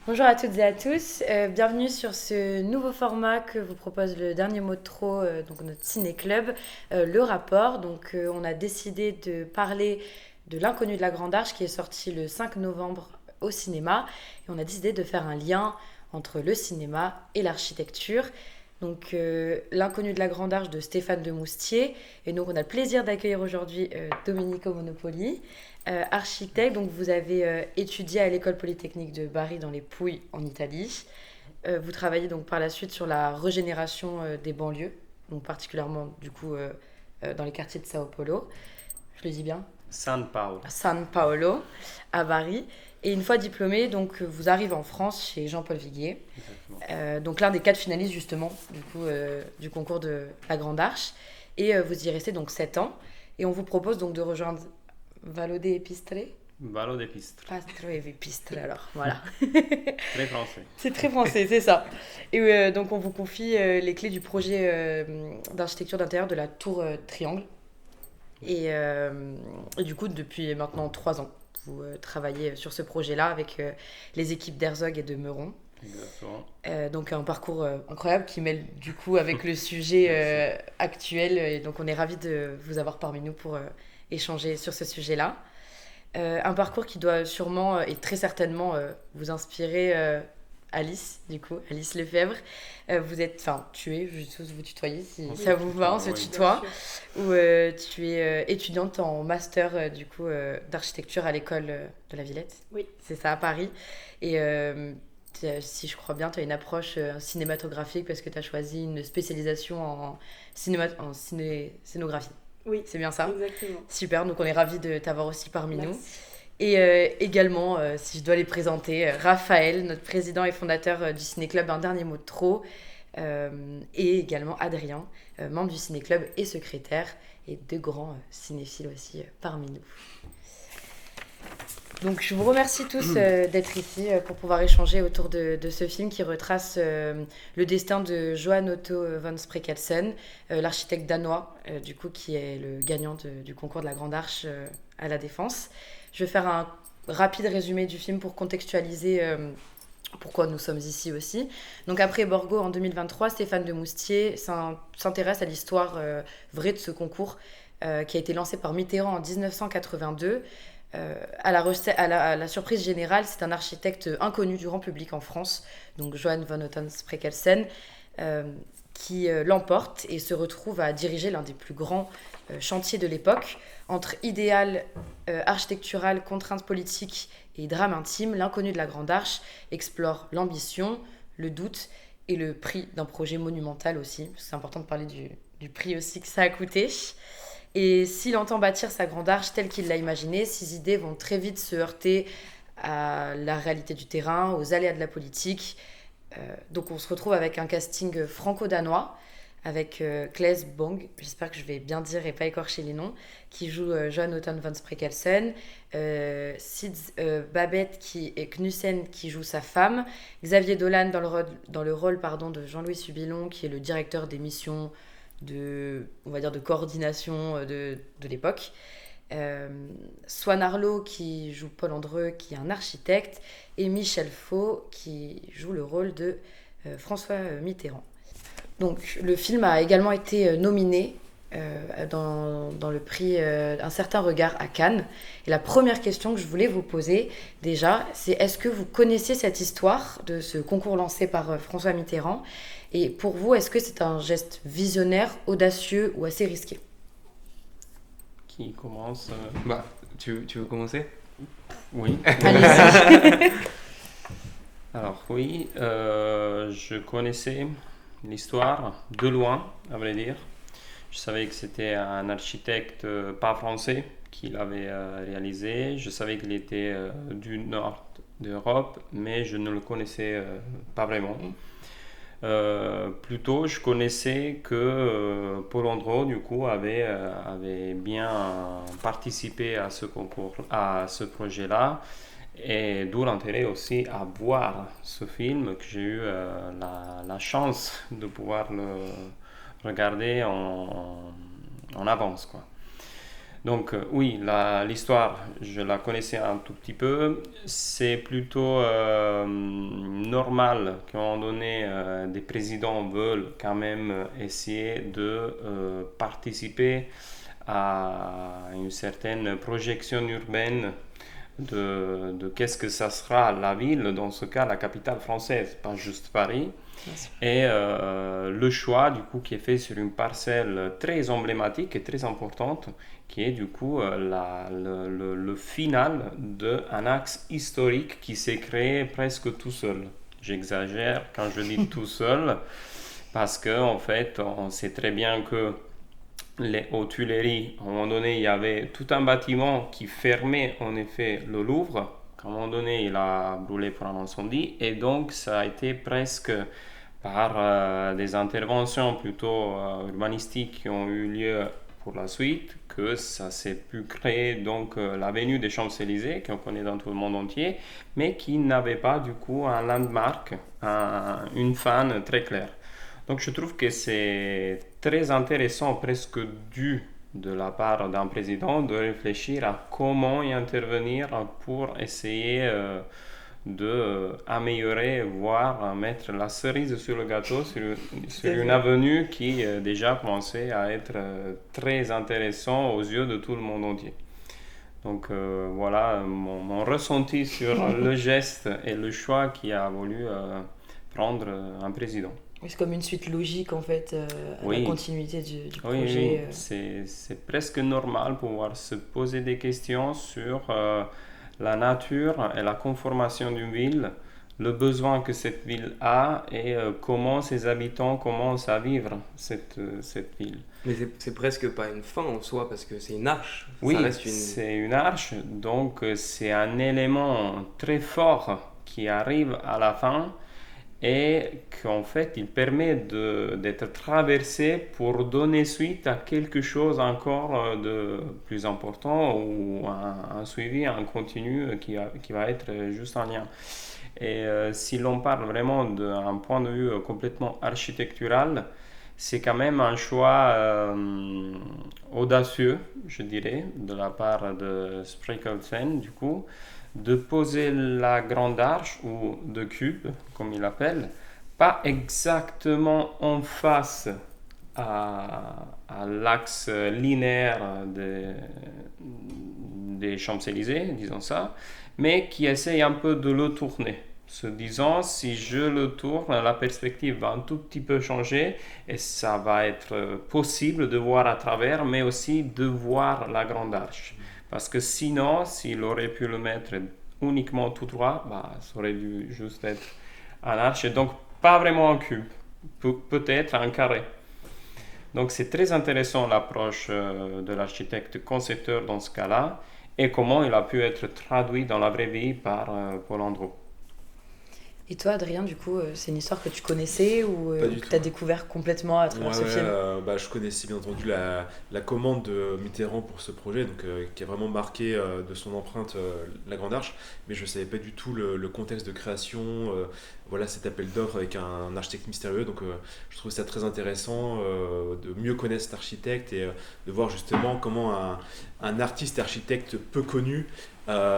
Bonjour à toutes et à tous, bienvenue sur ce nouveau format que vous propose le dernier mot de trop, donc notre ciné-club, le rapport. On a décidé de parler de L'inconnu de la Grande Arche qui est sorti le 5 novembre au cinéma. Et on a décidé de faire un lien entre le cinéma et l'architecture. L'inconnu de la Grande Arche de Stéphane de Moustier. Et donc on a le plaisir d'accueillir aujourd'hui Domenico Monopoli, architecte. Donc vous avez étudié à l'école polytechnique de Bari dans les Pouilles en Italie. Vous travaillez donc par la suite sur la régénération des banlieues, donc particulièrement dans les quartiers de Sao Paulo. Je le dis bien? San Paolo. San Paolo, à Bari. Et une fois diplômé, vous arrivez en France chez Jean-Paul Viguier, Exactement. donc l'un des 4 finalistes justement du concours de la Grande Arche. Et vous y restez donc 7 ans. Et on vous propose donc de rejoindre Valo de Epistre. Valo de Pistre. Pastro et Epistre, alors voilà. Très français. C'est très français, c'est ça. Et donc on vous confie les clés du projet d'architecture d'intérieur de la tour Triangle. Et du coup, depuis maintenant 3 ans, vous travaillez sur ce projet-là avec les équipes d'Herzog et de Meuron. Exactement. Donc un parcours incroyable qui mêle du coup avec le sujet Merci. actuel. Et donc on est ravis de vous avoir parmi nous pour échanger sur ce sujet-là. Un parcours qui doit sûrement et très certainement vous inspirer Alice, du coup, Alice Lefebvre. Tu es, je vais tous vous tutoyer si On se ça vous va, on tutoie, se oui. Bien tutoie. sûr. Où tu es étudiante en master d'architecture à l'école de la Villette. Oui. C'est ça, à Paris. Et si je crois bien, tu as une approche cinématographique parce que tu as choisi une spécialisation en scénographie. Oui, C'est bien ça? exactement. Super, donc on est ravis de t'avoir aussi parmi nous. Merci. Et également, si je dois les présenter, Raphaël, notre président et fondateur du Ciné-Club Un Dernier Mot de Trop, et également Adrien, membre du Ciné-Club et secrétaire, et deux grands cinéphiles aussi parmi nous. Donc je vous remercie tous d'être ici pour pouvoir échanger autour de ce film qui retrace le destin de Johan Otto von Spreckelsen, l'architecte danois, qui est le gagnant du concours de la Grande Arche à la Défense. Je vais faire un rapide résumé du film pour contextualiser pourquoi nous sommes ici aussi. Donc après Borgo en 2023, Stéphane de Moustier s'intéresse à l'histoire vraie de ce concours qui a été lancé par Mitterrand en 1982. À la surprise générale, c'est un architecte inconnu du grand public en France, donc Johan von Otten Spreckelsen, qui l'emporte et se retrouve à diriger l'un des plus grands chantiers de l'époque. Entre idéal architectural, contraintes politiques et drame intime, l'inconnu de la Grande Arche explore l'ambition, le doute et le prix d'un projet monumental aussi. Parce que c'est important de parler du prix aussi que ça a coûté. Et s'il entend bâtir sa grande arche telle qu'il l'a imaginée, ses idées vont très vite se heurter à la réalité du terrain, aux aléas de la politique. Donc on se retrouve avec un casting franco-danois, avec Claes Bang, j'espère que je vais bien dire et pas écorcher les noms, qui joue Johan Otton von Spreckelsen, Sids Babette et Knudsen qui joue sa femme, Xavier Dolan dans le rôle de Jean-Louis Subilon, qui est le directeur des missions on va dire de coordination de l'époque. Swan Arlo qui joue Paul Andreu, qui est un architecte, et Michel Faux qui joue le rôle de François Mitterrand. Donc le film a également été nominé dans le prix Un certain regard à Cannes. Et la première question que je voulais vous poser déjà, c'est est-ce que vous connaissez cette histoire de ce concours lancé par François Mitterrand? Et pour vous, est-ce que c'est un geste visionnaire, audacieux ou assez risqué? Qui commence Bah, tu veux commencer? Oui. Allez-y. Alors oui, je connaissais l'histoire de loin, à vrai dire. Je savais que c'était un architecte pas français qui l'avait réalisé. Je savais qu'il était du nord d'Europe, mais je ne le connaissais pas vraiment. Plutôt, je connaissais que Paul Andreu, du coup, avait bien participé à ce concours, à ce projet-là, et d'où l'intérêt aussi à voir ce film que j'ai eu la chance de pouvoir le regarder en avance, quoi. Donc oui, l'histoire, je la connaissais un tout petit peu. C'est plutôt normal qu'à un moment donné, des présidents veulent quand même essayer de participer à une certaine projection urbaine de qu'est-ce que ça sera la ville, dans ce cas la capitale française, pas juste Paris. Et le choix du coup qui est fait sur une parcelle très emblématique et très importante, qui est du coup le final d'un axe historique qui s'est créé presque tout seul. J'exagère quand je dis tout seul, parce qu'en fait on sait très bien que aux Tuileries, à un moment donné, il y avait tout un bâtiment qui fermait en effet le Louvre. À un moment donné, il a brûlé pour un incendie, et donc ça a été presque par des interventions plutôt urbanistiques qui ont eu lieu pour la suite que ça s'est pu créer donc l'avenue des Champs-Élysées qu'on connaît dans tout le monde entier, mais qui n'avait pas du coup un landmark, une fan très claire. Donc je trouve que c'est très intéressant, presque dû de la part d'un président, de réfléchir à comment y intervenir pour essayer d'améliorer, voire mettre la cerise sur le gâteau sur une avenue qui déjà commençait à être très intéressant aux yeux de tout le monde entier. Donc voilà mon ressenti sur le geste et le choix qui a voulu prendre un président. C'est comme une suite logique en fait à la continuité du projet. Oui. C'est presque normal de pouvoir se poser des questions sur la nature et la conformation d'une ville, le besoin que cette ville a et comment ses habitants commencent à vivre cette ville. Mais c'est presque pas une fin en soi parce que c'est une arche. Oui, c'est une arche, donc c'est un élément très fort qui arrive à la fin et qu'en fait il permet d'être traversé pour donner suite à quelque chose encore de plus important ou un suivi, un continu qui va être juste en lien. Et si l'on parle vraiment d'un point de vue complètement architectural, c'est quand même un choix audacieux, je dirais, de la part de Spreckelsen, du coup, de poser la grande arche, ou de cube, comme il l'appelle, pas exactement en face à l'axe linéaire des Champs-Élysées, disons ça, mais qui essaye un peu de le tourner, se disant si je le tourne, la perspective va un tout petit peu changer et ça va être possible de voir à travers, mais aussi de voir la grande arche. Parce que sinon, s'il aurait pu le mettre uniquement tout droit, ça aurait dû juste être un arche, et donc pas vraiment un cube, peut-être un carré. Donc c'est très intéressant l'approche de l'architecte concepteur dans ce cas-là, et comment il a pu être traduit dans la vraie vie par Paul Andrew. Et toi, Adrien, du coup, c'est une histoire que tu connaissais ou que tu as découvert complètement à travers ce film? Je connaissais bien entendu la commande de Mitterrand pour ce projet, donc, qui a vraiment marqué de son empreinte la Grande Arche, mais je ne savais pas du tout le contexte de création, cet appel d'offres avec un architecte mystérieux, donc je trouve ça très intéressant de mieux connaître cet architecte et de voir justement comment un artiste architecte peu connu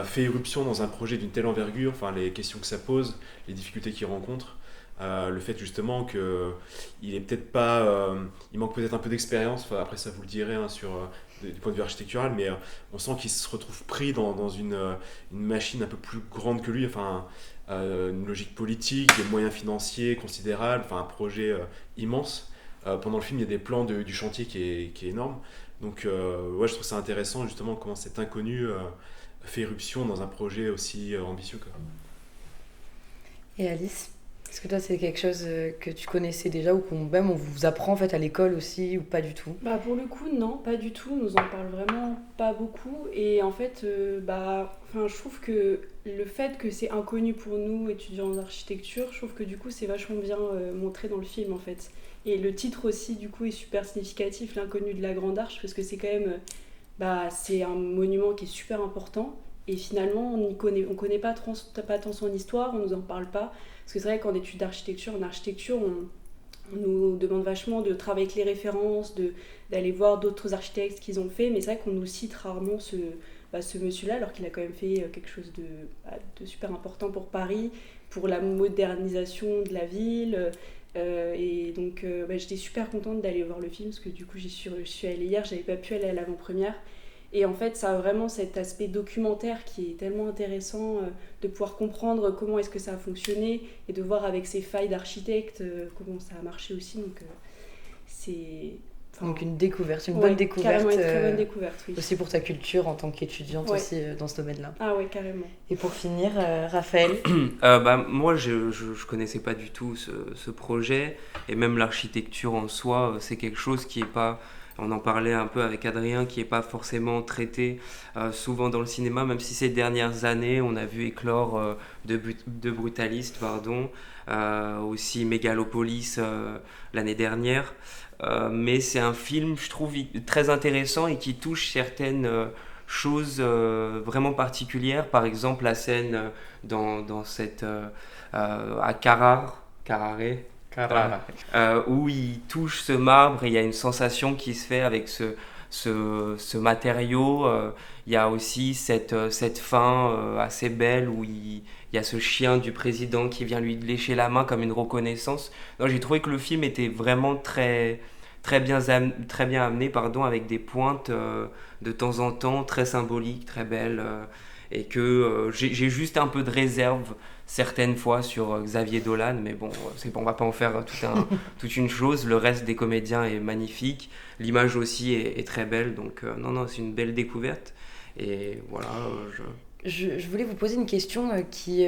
fait irruption dans un projet d'une telle envergure, les questions que ça pose, les difficultés qu'il rencontre, le fait justement qu'il est peut-être pas, il manque peut-être un peu d'expérience, après ça vous le direz du point de vue architectural, mais on sent qu'il se retrouve pris dans une machine un peu plus grande que lui, une logique politique, des moyens financiers considérables, un projet immense. Pendant le film, il y a des plans du chantier qui est énorme, donc je trouve ça intéressant justement comment cet inconnu fait éruption dans un projet aussi ambitieux. Et Alice, est-ce que toi c'est quelque chose que tu connaissais déjà ou qu'on on vous apprend en fait à l'école aussi ou pas du tout? Pour le coup non, pas du tout, on nous en parle vraiment pas beaucoup et en fait je trouve que le fait que c'est inconnu pour nous étudiants en architecture, je trouve que du coup c'est vachement bien montré dans le film en fait. Et le titre aussi du coup est super significatif, l'inconnu de la Grande Arche, parce que c'est quand même c'est un monument qui est super important et finalement on connaît pas tant son histoire, on nous en parle pas, parce que c'est vrai qu'en études d'architecture, on nous demande vachement de travailler avec les références, d'aller voir d'autres architectes ce qu'ils ont fait, mais c'est vrai qu'on nous cite rarement ce monsieur-là, alors qu'il a quand même fait quelque chose de super important pour Paris, pour la modernisation de la ville. Et donc j'étais super contente d'aller voir le film, parce que du coup je suis allée hier, j'avais pas pu aller à l'avant-première. Et en fait, ça a vraiment cet aspect documentaire qui est tellement intéressant, de pouvoir comprendre comment est-ce que ça a fonctionné et de voir avec ces failles d'architecte comment ça a marché aussi. Donc, donc une découverte, une ouais, bonne découverte. Carrément une très bonne découverte, oui. Aussi pour ta culture en tant qu'étudiante Ouais. aussi dans ce domaine-là. Ah ouais, carrément. Et pour finir, Raphaël, Moi, je connaissais pas du tout ce projet, et même l'architecture en soi, c'est quelque chose qui est pas, on en parlait un peu avec Adrien, qui est pas forcément traité souvent dans le cinéma, même si ces dernières années, on a vu éclore de Brutalist, aussi Megalopolis l'année dernière. Mais c'est un film, je trouve, très intéressant et qui touche certaines choses vraiment particulières. Par exemple, la scène dans cette à Carrare, où il touche ce marbre et il y a une sensation qui se fait avec ce matériau. Il y a aussi cette fin assez belle où il y a ce chien du président qui vient lui lécher la main comme une reconnaissance. Donc, j'ai trouvé que le film était vraiment très bien amené, avec des pointes de temps en temps très symboliques, très belles, et que j'ai juste un peu de réserve certaines fois sur Xavier Dolan, mais bon, on va pas en faire toute une chose. Le reste des comédiens est magnifique, l'image aussi est très belle, donc non, c'est une belle découverte. Et voilà, je voulais vous poser une question qui,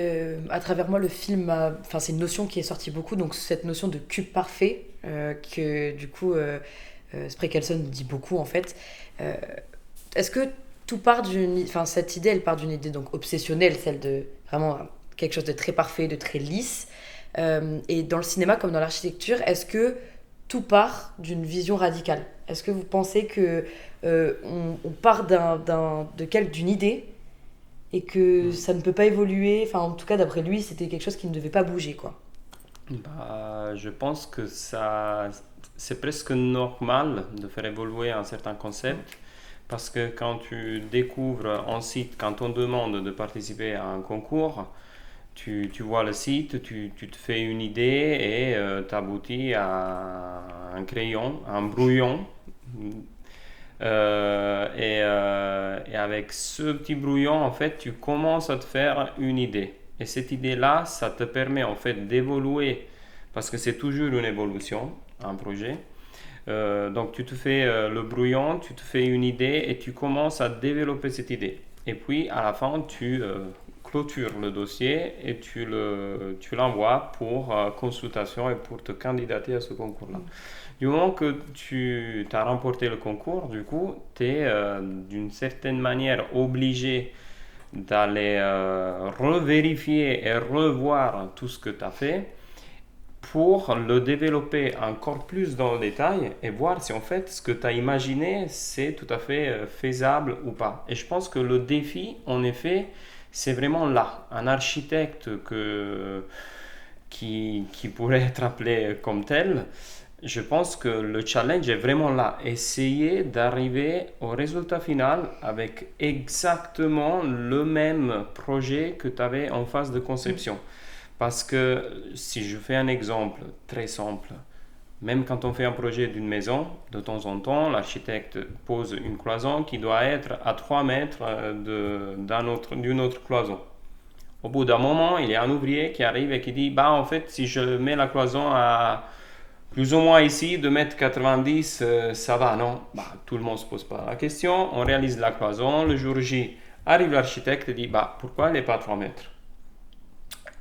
à travers moi, le film, c'est une notion qui est sortie beaucoup, donc cette notion de cube parfait, que du coup, Spreckelson dit beaucoup en fait. Est-ce que tout part cette idée, elle part d'une idée donc obsessionnelle, celle de vraiment quelque chose de très parfait, de très lisse. Et dans le cinéma comme dans l'architecture, est-ce que tout part d'une vision radicale ? Est-ce que vous pensez que on part d'une idée et que ça ne peut pas évoluer, enfin en tout cas d'après lui c'était quelque chose qui ne devait pas bouger quoi. Je pense que c'est presque normal de faire évoluer un certain concept, parce que quand tu découvres un site, quand on demande de participer à un concours, tu vois le site, tu te fais une idée et tu aboutis à un crayon, un brouillon. Et avec ce petit brouillon, en fait, tu commences à te faire une idée. Et cette idée-là, ça te permet en fait d'évoluer, parce que c'est toujours une évolution, un projet. Donc tu te fais le brouillon, tu te fais une idée et tu commences à développer cette idée. Et puis à la fin, tu clôtures le dossier et tu l'envoies pour consultation et pour te candidater à ce concours-là. Du moment que tu as remporté le concours, du coup, tu es d'une certaine manière obligé d'aller revérifier et revoir tout ce que tu as fait pour le développer encore plus dans le détail et voir si en fait ce que tu as imaginé c'est tout à fait faisable ou pas. Et je pense que le défi, en effet, c'est vraiment là. Un architecte qui pourrait être appelé comme tel, je pense que le challenge est vraiment là. Essayer d'arriver au résultat final avec exactement le même projet que tu avais en phase de conception. Parce que si je fais un exemple très simple, même quand on fait un projet d'une maison, de temps en temps, l'architecte pose une cloison qui doit être à 3 mètres d'une autre cloison. Au bout d'un moment, il y a un ouvrier qui arrive et qui dit en fait, si je mets la cloison à plus ou moins ici, 2,90 m, ça va, non? Tout le monde ne se pose pas la question, on réalise la cloison, le jour J, arrive l'architecte et dit pourquoi elle n'est pas à 3 mètres?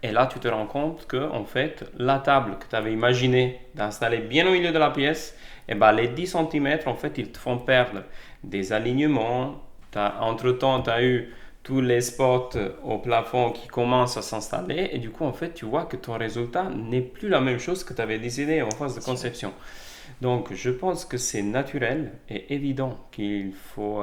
Et là, tu te rends compte que en fait, la table que tu avais imaginé d'installer bien au milieu de la pièce, les 10 cm, en fait, ils te font perdre des alignements. Entre-temps, tu as eu tous les spots au plafond qui commencent à s'installer. Et du coup, en fait, tu vois que ton résultat n'est plus la même chose que tu avais décidé en phase de conception. Donc, je pense que c'est naturel et évident qu'il faut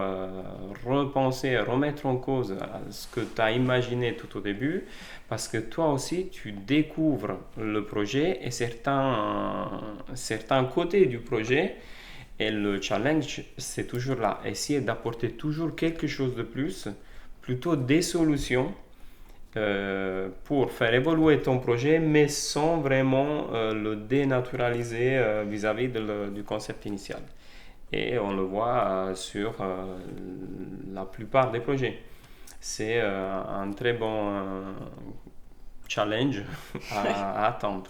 repenser, remettre en cause ce que tu as imaginé tout au début, parce que toi aussi, tu découvres le projet et certains côtés du projet. Et le challenge, c'est toujours là. Essayer d'apporter toujours quelque chose de plus, plutôt des solutions pour faire évoluer ton projet, mais sans vraiment le dénaturaliser vis-à-vis du concept initial. Et on le voit sur la plupart des projets. C'est un très bon challenge à attendre.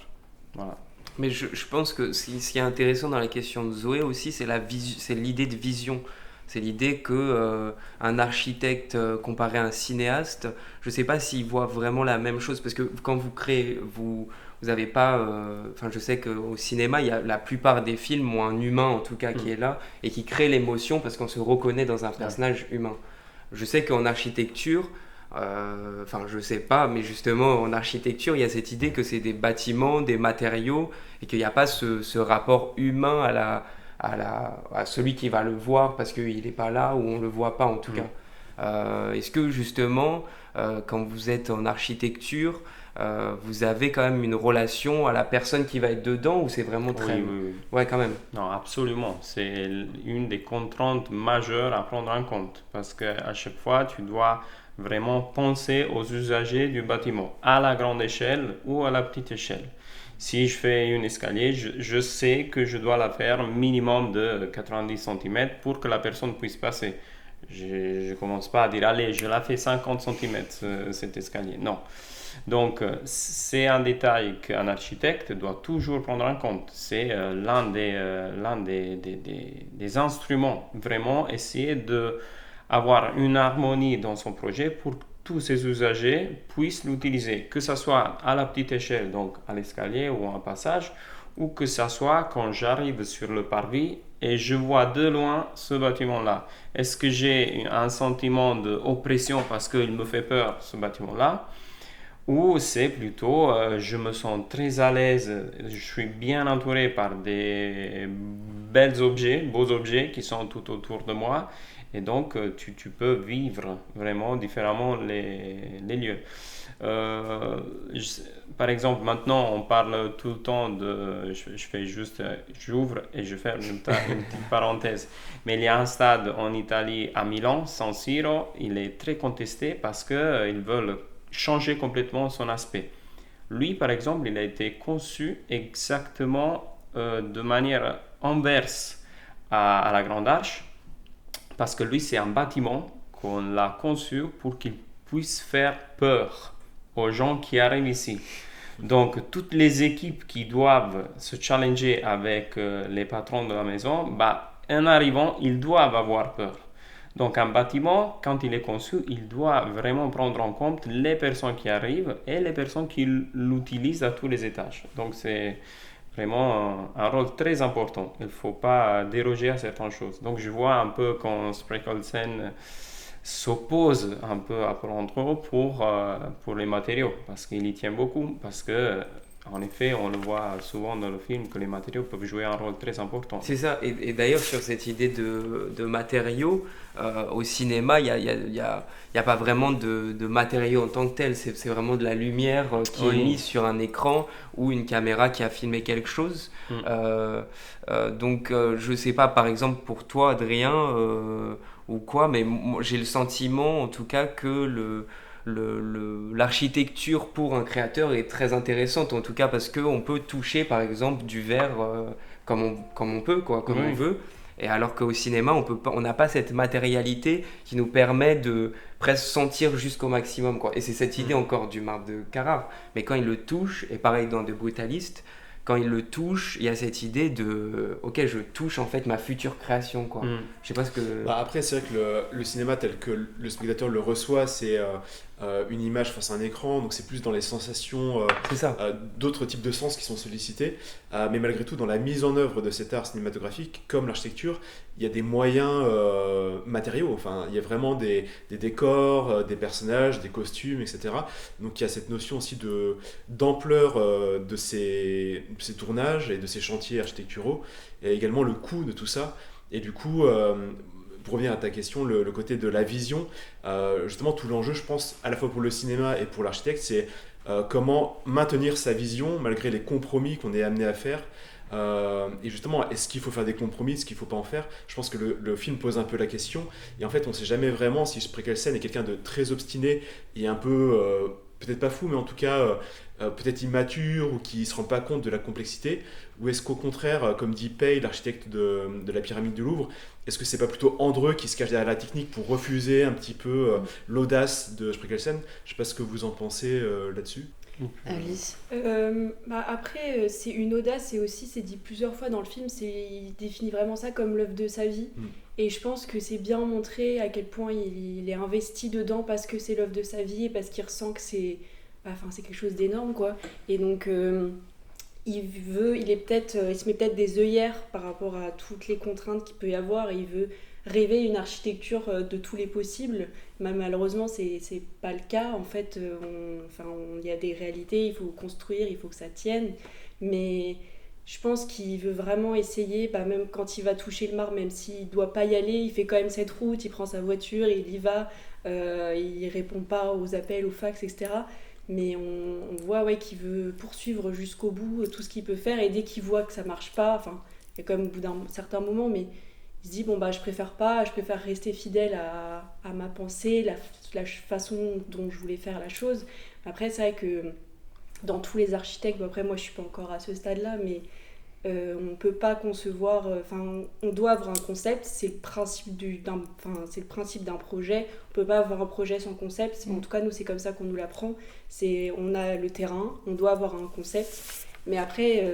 Voilà. Mais je pense que ce qui est intéressant dans la question de Zoé aussi, c'est l'idée de vision. C'est l'idée que un architecte comparé à un cinéaste, je ne sais pas s'il voit vraiment la même chose, parce que quand vous créez, vous avez pas, enfin je sais qu'au cinéma, la plupart des films ont un humain en tout cas qui est là et qui crée l'émotion parce qu'on se reconnaît dans un personnage humain. Je sais qu'en architecture, enfin je sais pas, mais justement en architecture il y a cette idée que c'est des bâtiments, des matériaux et qu'il n'y a pas ce rapport humain à celui qui va le voir parce qu'il n'est pas là ou on le voit pas en tout cas. Est-ce que justement quand vous êtes en architecture vous avez quand même une relation à la personne qui va être dedans ou c'est vraiment très... Oui. Ouais, quand même. Non, absolument. C'est une des contraintes majeures à prendre en compte parce qu'à chaque fois, tu dois vraiment penser aux usagers du bâtiment, à la grande échelle ou à la petite échelle. Si je fais une escalier, je sais que je dois la faire minimum de 90 cm pour que la personne puisse passer. Je ne commence pas à dire, allez, je la fais 50 cm cet escalier. Non. Donc, c'est un détail qu'un architecte doit toujours prendre en compte. C'est l'un des instruments, vraiment essayer d'avoir une harmonie dans son projet pour que tous ses usagers puissent l'utiliser, que ce soit à la petite échelle, donc à l'escalier ou en passage, ou que ce soit quand j'arrive sur le parvis et je vois de loin ce bâtiment-là. Est-ce que j'ai un sentiment d'oppression parce qu'il me fait peur, ce bâtiment-là? Ou c'est plutôt, je me sens très à l'aise, je suis bien entouré par des beaux objets qui sont tout autour de moi. Et donc, tu peux vivre vraiment différemment les lieux. Par exemple, maintenant, on parle tout le temps de... Je fais juste... J'ouvre et je ferme une petite parenthèse. Mais il y a un stade en Italie, à Milan, San Siro. Il est très contesté parce qu'ils veulent changer complètement son aspect. Lui, par exemple, il a été conçu exactement de manière inverse à la Grande Arche, parce que lui, c'est un bâtiment qu'on l'a conçu pour qu'il puisse faire peur aux gens qui arrivent ici. Donc, toutes les équipes qui doivent se challenger avec les patrons de la maison, en arrivant, ils doivent avoir peur. Donc, un bâtiment, quand il est conçu, il doit vraiment prendre en compte les personnes qui arrivent et les personnes qui l'utilisent à tous les étages. Donc, c'est vraiment un rôle très important. Il ne faut pas déroger à certaines choses. Donc, je vois un peu quand Spreckelsen s'oppose un peu à Prandtl pour les matériaux, parce qu'il y tient beaucoup, parce que en effet, on le voit souvent dans le film que les matériaux peuvent jouer un rôle très important. C'est ça, et d'ailleurs sur cette idée de matériaux, au cinéma, il y a pas vraiment de matériaux en tant que tel, c'est vraiment de la lumière qui est mise sur un écran ou une caméra qui a filmé quelque chose. Donc je sais pas, par exemple pour toi Adrien ou quoi, mais j'ai le sentiment en tout cas que l'architecture pour un créateur est très intéressante, en tout cas parce qu'on peut toucher par exemple du verre comme on peut, quoi, comme on veut. Et alors qu'au cinéma, on n'a pas cette matérialité qui nous permet de presque sentir jusqu'au maximum, quoi. Et c'est cette idée encore du marbre de Carrare. Mais quand il le touche, et pareil dans De Brutaliste, quand il le touche, il y a cette idée de ok, je touche en fait ma future création, quoi. Je sais pas ce que... Après, c'est vrai que le cinéma tel que le spectateur le reçoit, c'est une image face à un écran, donc c'est plus dans les sensations, C'est ça. d'autres types de sens qui sont sollicités. Mais malgré tout, dans la mise en œuvre de cet art cinématographique, comme l'architecture, il y a des moyens matériaux. Enfin, il y a vraiment des décors, des personnages, des costumes, etc. Donc il y a cette notion aussi d'ampleur de ces tournages et de ces chantiers architecturaux, et également le coût de tout ça. Et du coup, pour revenir à ta question, le côté de la vision, justement tout l'enjeu, je pense, à la fois pour le cinéma et pour l'architecte, c'est comment maintenir sa vision malgré les compromis qu'on est amené à faire. Et justement, est-ce qu'il faut faire des compromis, est-ce qu'il ne faut pas en faire? Je pense que le film pose un peu la question. Et en fait, on ne sait jamais vraiment si Mikkelsen est quelqu'un de très obstiné et un peu, peut-être pas fou, mais en tout cas peut-être immature ou qui ne se rend pas compte de la complexité. Ou est-ce qu'au contraire, comme dit Pei, l'architecte de la pyramide du Louvre, est-ce que c'est pas plutôt Andreu qui se cache derrière la technique pour refuser un petit peu l'audace de Mikkelsen? Je ne sais pas ce que vous en pensez là-dessus. Alice. Après, c'est une audace et aussi, c'est dit plusieurs fois dans le film, il définit vraiment ça comme l'œuvre de sa vie. Et je pense que c'est bien montré à quel point il est investi dedans parce que c'est l'œuvre de sa vie et parce qu'il ressent que c'est quelque chose d'énorme, quoi. Et donc, il se met peut-être des œillères par rapport à toutes les contraintes qu'il peut y avoir et il veut rêver une architecture de tous les possibles. Mais malheureusement, c'est pas le cas. En fait, il y a des réalités, il faut construire, il faut que ça tienne. Mais je pense qu'il veut vraiment essayer, même quand il va toucher le marbre, même s'il doit pas y aller, il fait quand même cette route, il prend sa voiture, il y va, il répond pas aux appels, aux fax, etc. Mais on voit qu'il veut poursuivre jusqu'au bout tout ce qu'il peut faire, et dès qu'il voit que ça marche pas, il y a quand même au bout d'un certain moment, mais il se dit je préfère rester fidèle à ma pensée, la façon dont je voulais faire la chose. Après, c'est vrai que dans tous les architectes, après moi je suis pas encore à ce stade-là, mais on peut pas concevoir, on doit avoir un concept, c'est le principe d'un projet. On peut pas avoir un projet sans concept, en tout cas nous c'est comme ça qu'on nous l'apprend. On a le terrain, on doit avoir un concept, mais après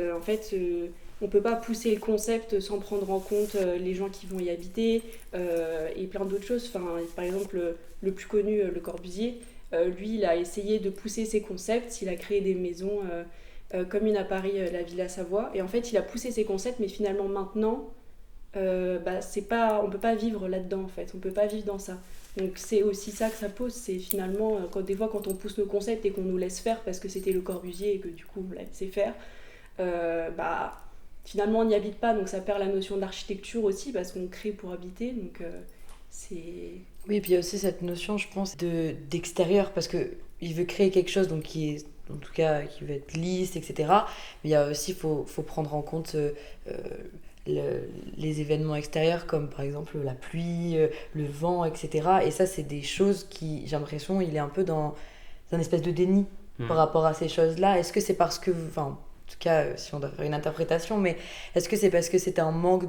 on peut pas pousser le concept sans prendre en compte les gens qui vont y habiter et plein d'autres choses. Par exemple, le plus connu, Le Corbusier, lui il a essayé de pousser ses concepts, il a créé des maisons comme une à Paris, la Villa Savoie, et en fait il a poussé ses concepts, mais finalement maintenant on peut pas vivre là-dedans, en fait, on peut pas vivre dans ça. Donc c'est aussi ça que ça pose, c'est finalement des fois quand on pousse nos concepts et qu'on nous laisse faire parce que c'était Le Corbusier et que du coup on l'a laissé faire, finalement on n'y habite pas, donc ça perd la notion d'architecture aussi parce qu'on crée pour habiter, donc c'est... Oui, et puis il y a aussi cette notion, je pense, d'extérieur, parce qu'il veut créer quelque chose donc qui est, en tout cas, qui veut être lisse, etc. Mais il y a aussi, faut prendre en compte les événements extérieurs, comme par exemple la pluie, le vent, etc. Et ça, c'est des choses qui, j'ai l'impression, il est un peu dans un espèce de déni par rapport à ces choses-là. Est-ce que c'est parce que, en tout cas, si on doit faire une interprétation, mais est-ce que c'est parce que c'était un manque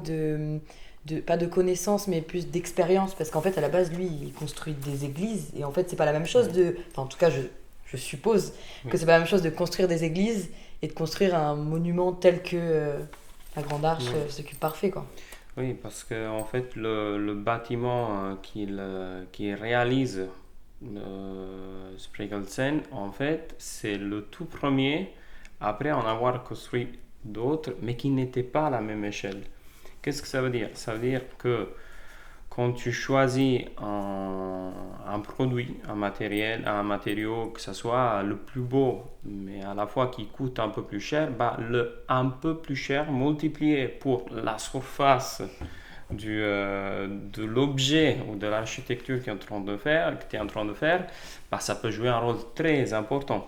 pas de connaissances, mais plus d'expérience? Parce qu'en fait, à la base, lui, il construit des églises, et en fait, c'est pas la même chose en tout cas, je suppose que c'est pas la même chose de construire des églises et de construire un monument tel que la Grande Arche, c'est parfait, quoi. Oui, parce que en fait, le bâtiment qu'il réalise, Mikkelsen, en fait, c'est le tout premier, après en avoir construit d'autres, mais qui n'étaient pas à la même échelle. Qu'est-ce que ça veut dire? Ça veut dire que quand tu choisis un produit, un matériau, que ce soit le plus beau, mais à la fois qui coûte un peu plus cher, le un peu plus cher multiplié pour la surface de l'objet ou de l'architecture que tu es en train de faire, ça peut jouer un rôle très important.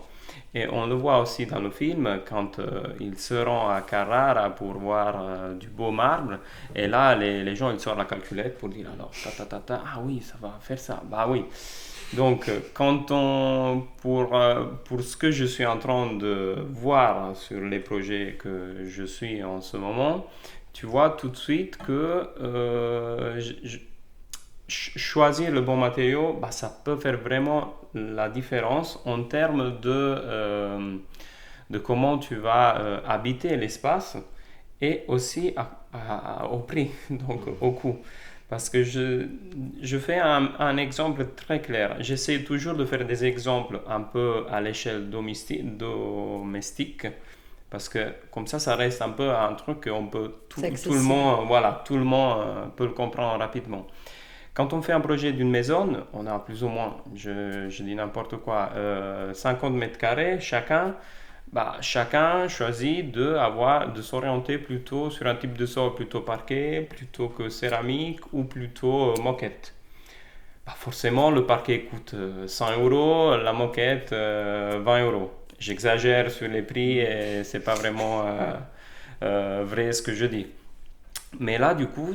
Et on le voit aussi dans le film quand ils se rendent à Carrara pour voir du beau marbre. Et là, les gens ils sortent la calculette pour dire alors, ah oui, ça va faire ça. Bah oui. Donc, pour ce que je suis en train de voir sur les projets que je suis en ce moment, tu vois tout de suite que choisir le bon matériau, ça peut faire vraiment la différence en termes de comment tu vas habiter l'espace et aussi au prix, donc au coût. Parce que je fais un exemple très clair. J'essaie toujours de faire des exemples un peu à l'échelle domestique, parce que comme ça reste un peu un truc qu'on peut tout le accessible. monde, voilà, tout le monde peut le comprendre rapidement. Quand on fait un projet d'une maison, on a plus ou moins, je dis n'importe quoi, 50 mètres carrés chacun. Chacun choisit de s'orienter plutôt sur un type de sol plutôt parquet, plutôt que céramique ou plutôt moquette. Forcément, le parquet coûte 100 euros, la moquette 20 euros. J'exagère sur les prix et c'est pas vraiment vrai ce que je dis. Mais là, du coup,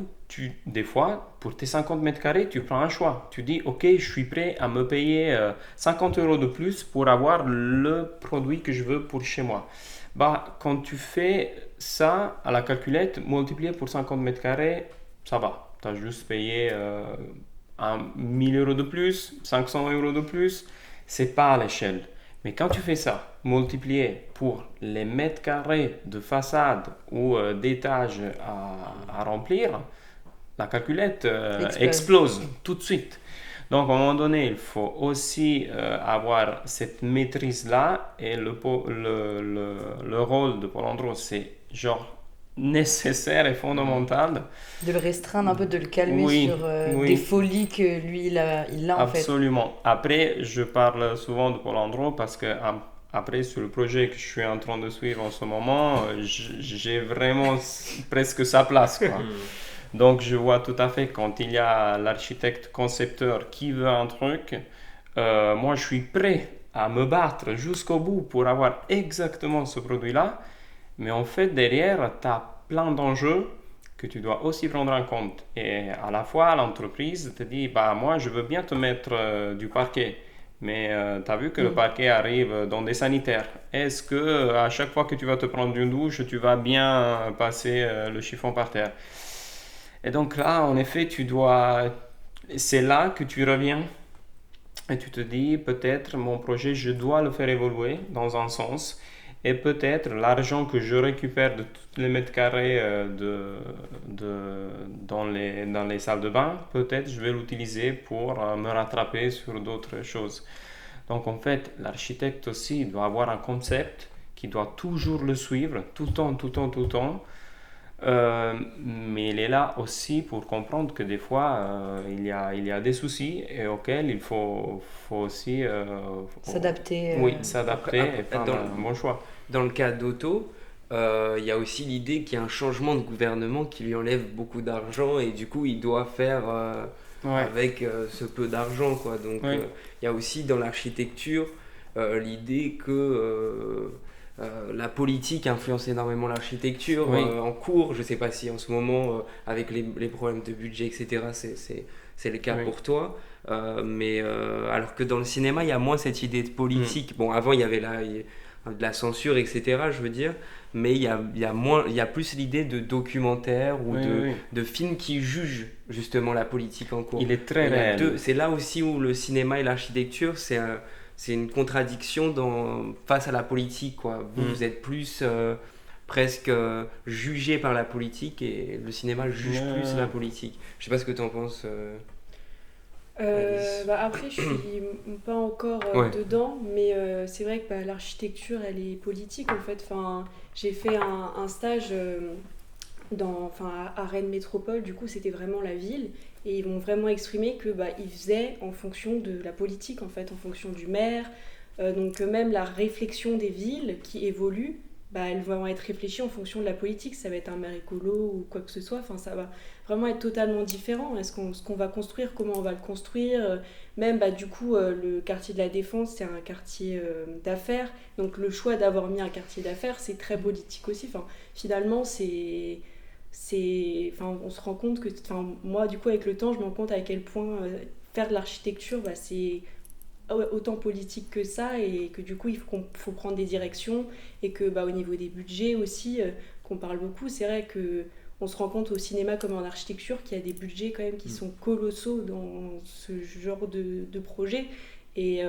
des fois, pour tes 50 mètres carrés, tu prends un choix. Tu dis, OK, je suis prêt à me payer 50 euros de plus pour avoir le produit que je veux pour chez moi. Quand tu fais ça à la calculette, multiplié pour 50 mètres carrés, ça va. Tu as juste payé 1000 euros de plus, 500 euros de plus. C'est pas à l'échelle. Mais quand tu fais ça, multiplié pour les mètres carrés de façade ou d'étage à remplir, la calculette explose tout de suite. Donc, à un moment donné, il faut aussi avoir cette maîtrise-là et le rôle de Pôle emploi, c'est genre nécessaire et fondamental. De le restreindre un peu, de le calmer sur des folies que lui, il a en fait. Absolument. Après, je parle souvent de Pôle emploi parce que après, sur le projet que je suis en train de suivre en ce moment, j'ai vraiment presque sa place, quoi. Donc, je vois tout à fait quand il y a l'architecte concepteur qui veut un truc, moi, je suis prêt à me battre jusqu'au bout pour avoir exactement ce produit-là. Mais en fait, derrière, tu as plein d'enjeux que tu dois aussi prendre en compte. Et à la fois, l'entreprise te dit, moi, je veux bien te mettre du parquet. Mais tu as vu que le parquet arrive dans des sanitaires. Est-ce que à chaque fois que tu vas te prendre une douche, tu vas bien passer le chiffon par terre? Et donc là, en effet, c'est là que tu reviens et tu te dis, peut-être mon projet, je dois le faire évoluer dans un sens. Et peut-être l'argent que je récupère de tous les mètres carrés dans les salles de bain, peut-être je vais l'utiliser pour me rattraper sur d'autres choses. Donc en fait, l'architecte aussi doit avoir un concept qui doit toujours le suivre, tout le temps. Mais il est là aussi pour comprendre que des fois, il y a des soucis et auxquels il faut aussi s'adapter. Oui, s'adapter et faire un bon choix. Dans le cas d'Otto, il y a aussi l'idée qu'il y a un changement de gouvernement qui lui enlève beaucoup d'argent et du coup il doit faire avec ce peu d'argent, quoi. Donc il y a aussi dans l'architecture l'idée que la politique influence énormément l'architecture en cours. Je ne sais pas si en ce moment avec les problèmes de budget, etc., c'est le cas pour toi. Mais alors que dans le cinéma il y a moins cette idée de politique. Bon, avant il y avait de la censure, etc., je veux dire, mais il y a plus l'idée de documentaire ou de films qui jugent justement la politique en cours. Il est très réel. C'est là aussi où le cinéma et l'architecture, c'est une contradiction face à la politique, quoi. Vous êtes plus presque jugé par la politique et le cinéma juge plus la politique. Je sais pas ce que tu en penses. Après, je suis pas encore dedans, mais c'est vrai que l'architecture, elle est politique en fait. Enfin, j'ai fait un stage à Rennes Métropole, du coup, c'était vraiment la ville, et ils vont vraiment exprimer que ils faisaient en fonction de la politique en fait, en fonction du maire. Donc même la réflexion des villes qui évoluent, elles vont être réfléchies en fonction de la politique. Ça va être un maire écolo ou quoi que ce soit. Enfin, ça va vraiment être totalement différent. Ce qu'on va construire, comment on va le construire. Même, du coup, le quartier de la Défense, c'est un quartier d'affaires. Donc, le choix d'avoir mis un quartier d'affaires, c'est très politique aussi. Enfin, finalement, on se rend compte que... moi, du coup, avec le temps, je me rends compte à quel point faire de l'architecture, c'est... autant politique que ça, et que du coup il faut prendre des directions, et que au niveau des budgets aussi qu'on parle beaucoup, c'est vrai que on se rend compte au cinéma comme en architecture qu'il y a des budgets quand même qui sont colossaux dans ce genre de projet, et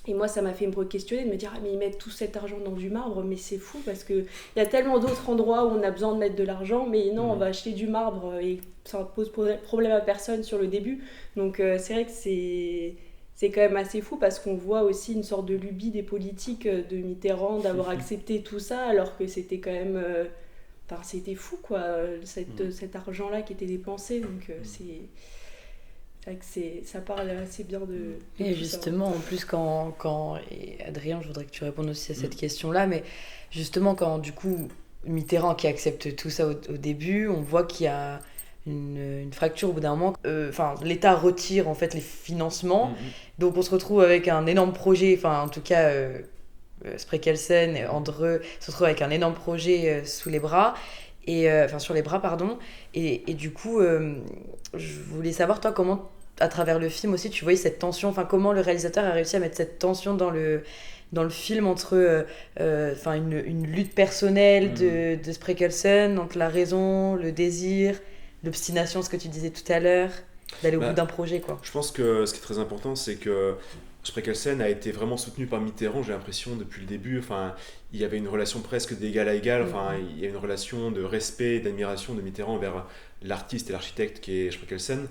Et moi, ça m'a fait me questionner, de me dire, ah, mais ils mettent tout cet argent dans du marbre, mais c'est fou parce qu'il y a tellement d'autres endroits où on a besoin de mettre de l'argent, mais non, on va acheter du marbre et ça ne pose problème à personne sur le début. Donc c'est vrai que c'est quand même assez fou parce qu'on voit aussi une sorte de lubie des politiques de Mitterrand d'avoir accepté tout ça alors que c'était quand même... Enfin, c'était fou, quoi, cet argent-là qui était dépensé. Donc c'est vrai que ça parle assez bien de et tout justement, en plus, et Adrien, je voudrais que tu répondes aussi à cette question-là, mais justement, quand du coup, Mitterrand qui accepte tout ça au début, on voit qu'il y a une fracture au bout d'un moment. L'État retire en fait les financements, donc on se retrouve avec un énorme projet, en tout cas... Spreckelsen et Andreu se retrouvent avec un énorme projet sous les bras sur les bras pardon et du coup je voulais savoir toi comment à travers le film aussi tu voyais cette tension, comment le réalisateur a réussi à mettre cette tension dans le film entre une lutte personnelle de Spreckelsen entre la raison, le désir, l'obstination, ce que tu disais tout à l'heure, d'aller au bout d'un projet, quoi. Je pense que ce qui est très important, c'est que Spreckelsen a été vraiment soutenu par Mitterrand, j'ai l'impression, depuis le début. Il y avait une relation presque d'égal à égal. Il y a une relation de respect et d'admiration de Mitterrand envers l'artiste et l'architecte qui est Spreckelsen.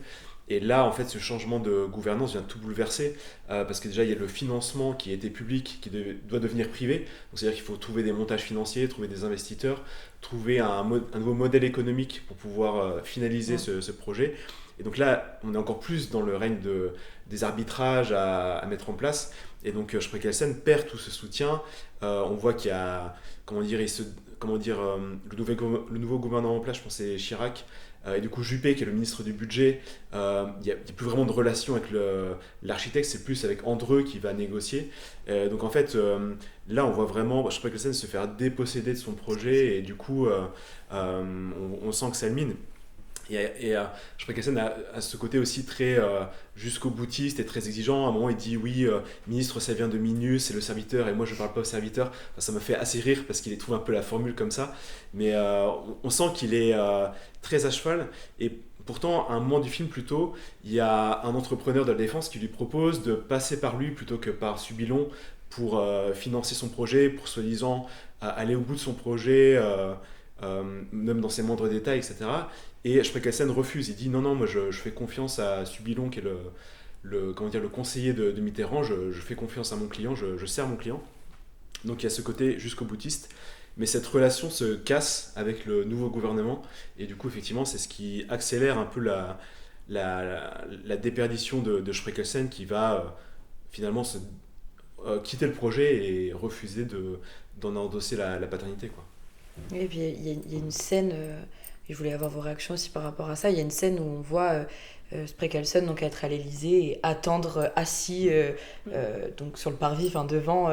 Et là, en fait, ce changement de gouvernance vient tout bouleverser, parce que déjà, il y a le financement qui était public, qui doit devenir privé. Donc, c'est-à-dire qu'il faut trouver des montages financiers, trouver des investisseurs, trouver un nouveau modèle économique pour pouvoir finaliser ce projet. Et donc là, on est encore plus dans le règne des arbitrages à mettre en place. Et donc, Spreckelsen perd tout ce soutien. On voit qu'il y a, le nouveau gouvernement en place, je pense que c'est Chirac, et du coup Juppé qui est le ministre du budget, il n'y a plus vraiment de relation avec l'architecte, c'est plus avec Andreu qui va négocier. Donc en fait, là on voit vraiment Spreckelsen se faire déposséder de son projet et du coup on sent que ça le mine. Et Spreckelsen a ce côté aussi très jusqu'au boutiste et très exigeant. À un moment, il dit oui, ministre, ça vient de Minus, c'est le serviteur, et moi je ne parle pas au serviteur. Ça me fait assez rire parce qu'il trouve un peu la formule comme ça. Mais on sent qu'il est très à cheval. Et pourtant, à un moment du film, plutôt, il y a un entrepreneur de la défense qui lui propose de passer par lui plutôt que par Subilon pour financer son projet, pour soi-disant aller au bout de son projet, même dans ses moindres détails, etc. Et Spreckelsen refuse, il dit non, moi je fais confiance à Subilon qui est le conseiller de Mitterrand, je fais confiance à mon client, je sers mon client. Donc il y a ce côté jusqu'au boutiste, mais cette relation se casse avec le nouveau gouvernement, et du coup effectivement c'est ce qui accélère un peu la déperdition de Spreckelsen qui va finalement quitter le projet et refuser d'en endosser la paternité, quoi. Et puis il y a une scène... je voulais avoir vos réactions aussi par rapport à ça. Il y a une scène où on voit Spreckelsen donc être à l'Élysée et attendre assis donc sur le parvis, devant,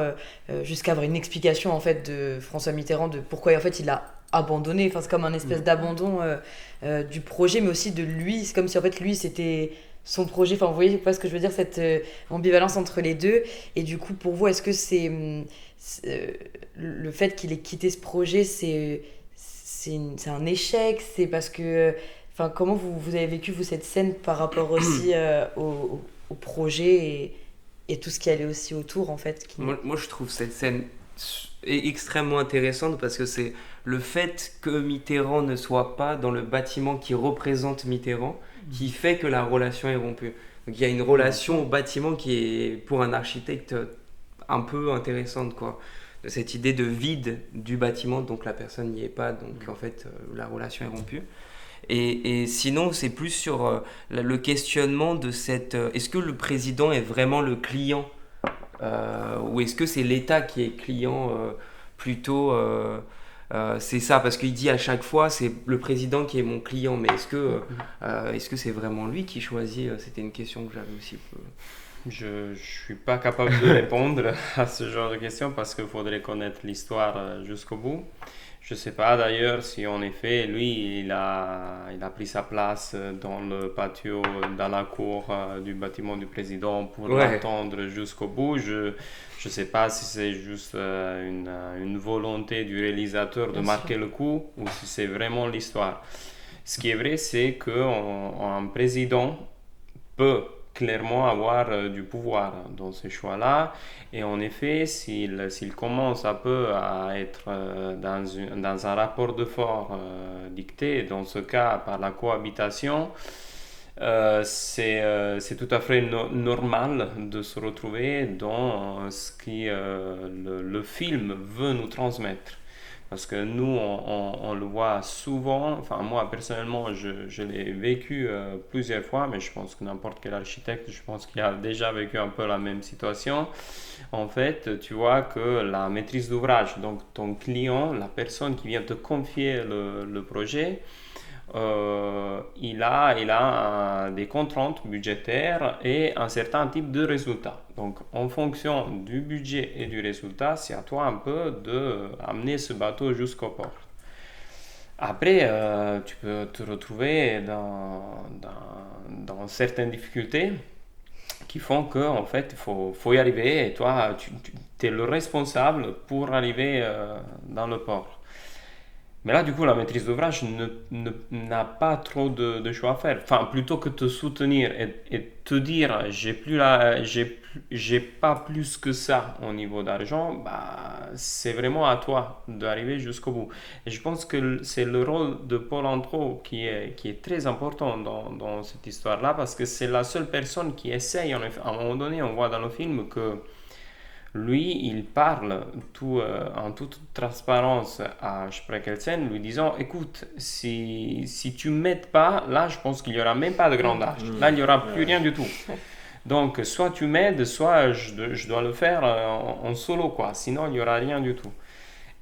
jusqu'à avoir une explication en fait de François Mitterrand de pourquoi en fait il a abandonné. C'est comme un espèce d'abandon du projet, mais aussi de lui. C'est comme si en fait lui c'était son projet. Vous voyez pas ce que je veux dire, cette ambivalence entre les deux. Et du coup, pour vous, est-ce que c'est le fait qu'il ait quitté ce projet, c'est un échec, c'est parce que... comment vous avez vécu, vous, cette scène par rapport aussi au projet et tout ce qui allait aussi autour, en fait Moi, je trouve cette scène extrêmement intéressante parce que c'est le fait que Mitterrand ne soit pas dans le bâtiment qui représente Mitterrand qui fait que la relation est rompue. Donc il y a une relation au bâtiment qui est, pour un architecte, un peu intéressante, quoi. De cette idée de vide du bâtiment, donc la personne n'y est pas, donc en fait la relation est rompue. Et sinon, c'est plus sur le questionnement de cette... est-ce que le président est vraiment le client ou est-ce que c'est l'État qui est client plutôt c'est ça, parce qu'il dit à chaque fois c'est le président qui est mon client, mais est-ce que c'est vraiment lui qui choisit? C'était une question que j'avais aussi. Je ne suis pas capable de répondre à ce genre de questions parce qu'il faudrait connaître l'histoire jusqu'au bout. Je ne sais pas d'ailleurs si en effet, lui, il a pris sa place dans le patio, dans la cour du bâtiment du président pour l'attendre jusqu'au bout. Je ne sais pas si c'est juste une volonté du réalisateur de marquer le coup ou si c'est vraiment l'histoire. Ce qui est vrai, c'est qu'un président peut clairement avoir du pouvoir dans ces choix-là. Et en effet, s'il commence un peu à être dans un rapport de force dicté, dans ce cas par la cohabitation, c'est tout à fait normal de se retrouver dans ce que le film veut nous transmettre. Parce que nous, on le voit souvent, enfin moi personnellement, je l'ai vécu plusieurs fois, mais je pense que n'importe quel architecte, je pense qu'il a déjà vécu un peu la même situation. En fait, tu vois que la maîtrise d'ouvrage, donc ton client, la personne qui vient te confier le projet, il a des contraintes budgétaires et un certain type de résultat. Donc, en fonction du budget et du résultat, c'est à toi un peu d'amener ce bateau jusqu'au port. Après, tu peux te retrouver dans certaines difficultés qui font qu'en fait, il faut y arriver et toi, tu es le responsable pour arriver dans le port. Mais là, du coup, la maîtrise d'ouvrage n'a pas trop de choix à faire. Enfin, plutôt que te soutenir et te dire, j'ai pas plus que ça au niveau d'argent, bah, c'est vraiment à toi d'arriver jusqu'au bout. Et je pense que c'est le rôle de Paul Antro qui est très important dans cette histoire-là, parce que c'est la seule personne qui essaye, à un moment donné, on voit dans le film que lui, il parle en toute transparence à Spreckelsen, lui disant, écoute, si tu ne m'aides pas, là, je pense qu'il n'y aura même pas de grand âge. Là, il n'y aura plus rien du tout. Donc, soit tu m'aides, soit je dois le faire en solo, quoi. Sinon, il n'y aura rien du tout.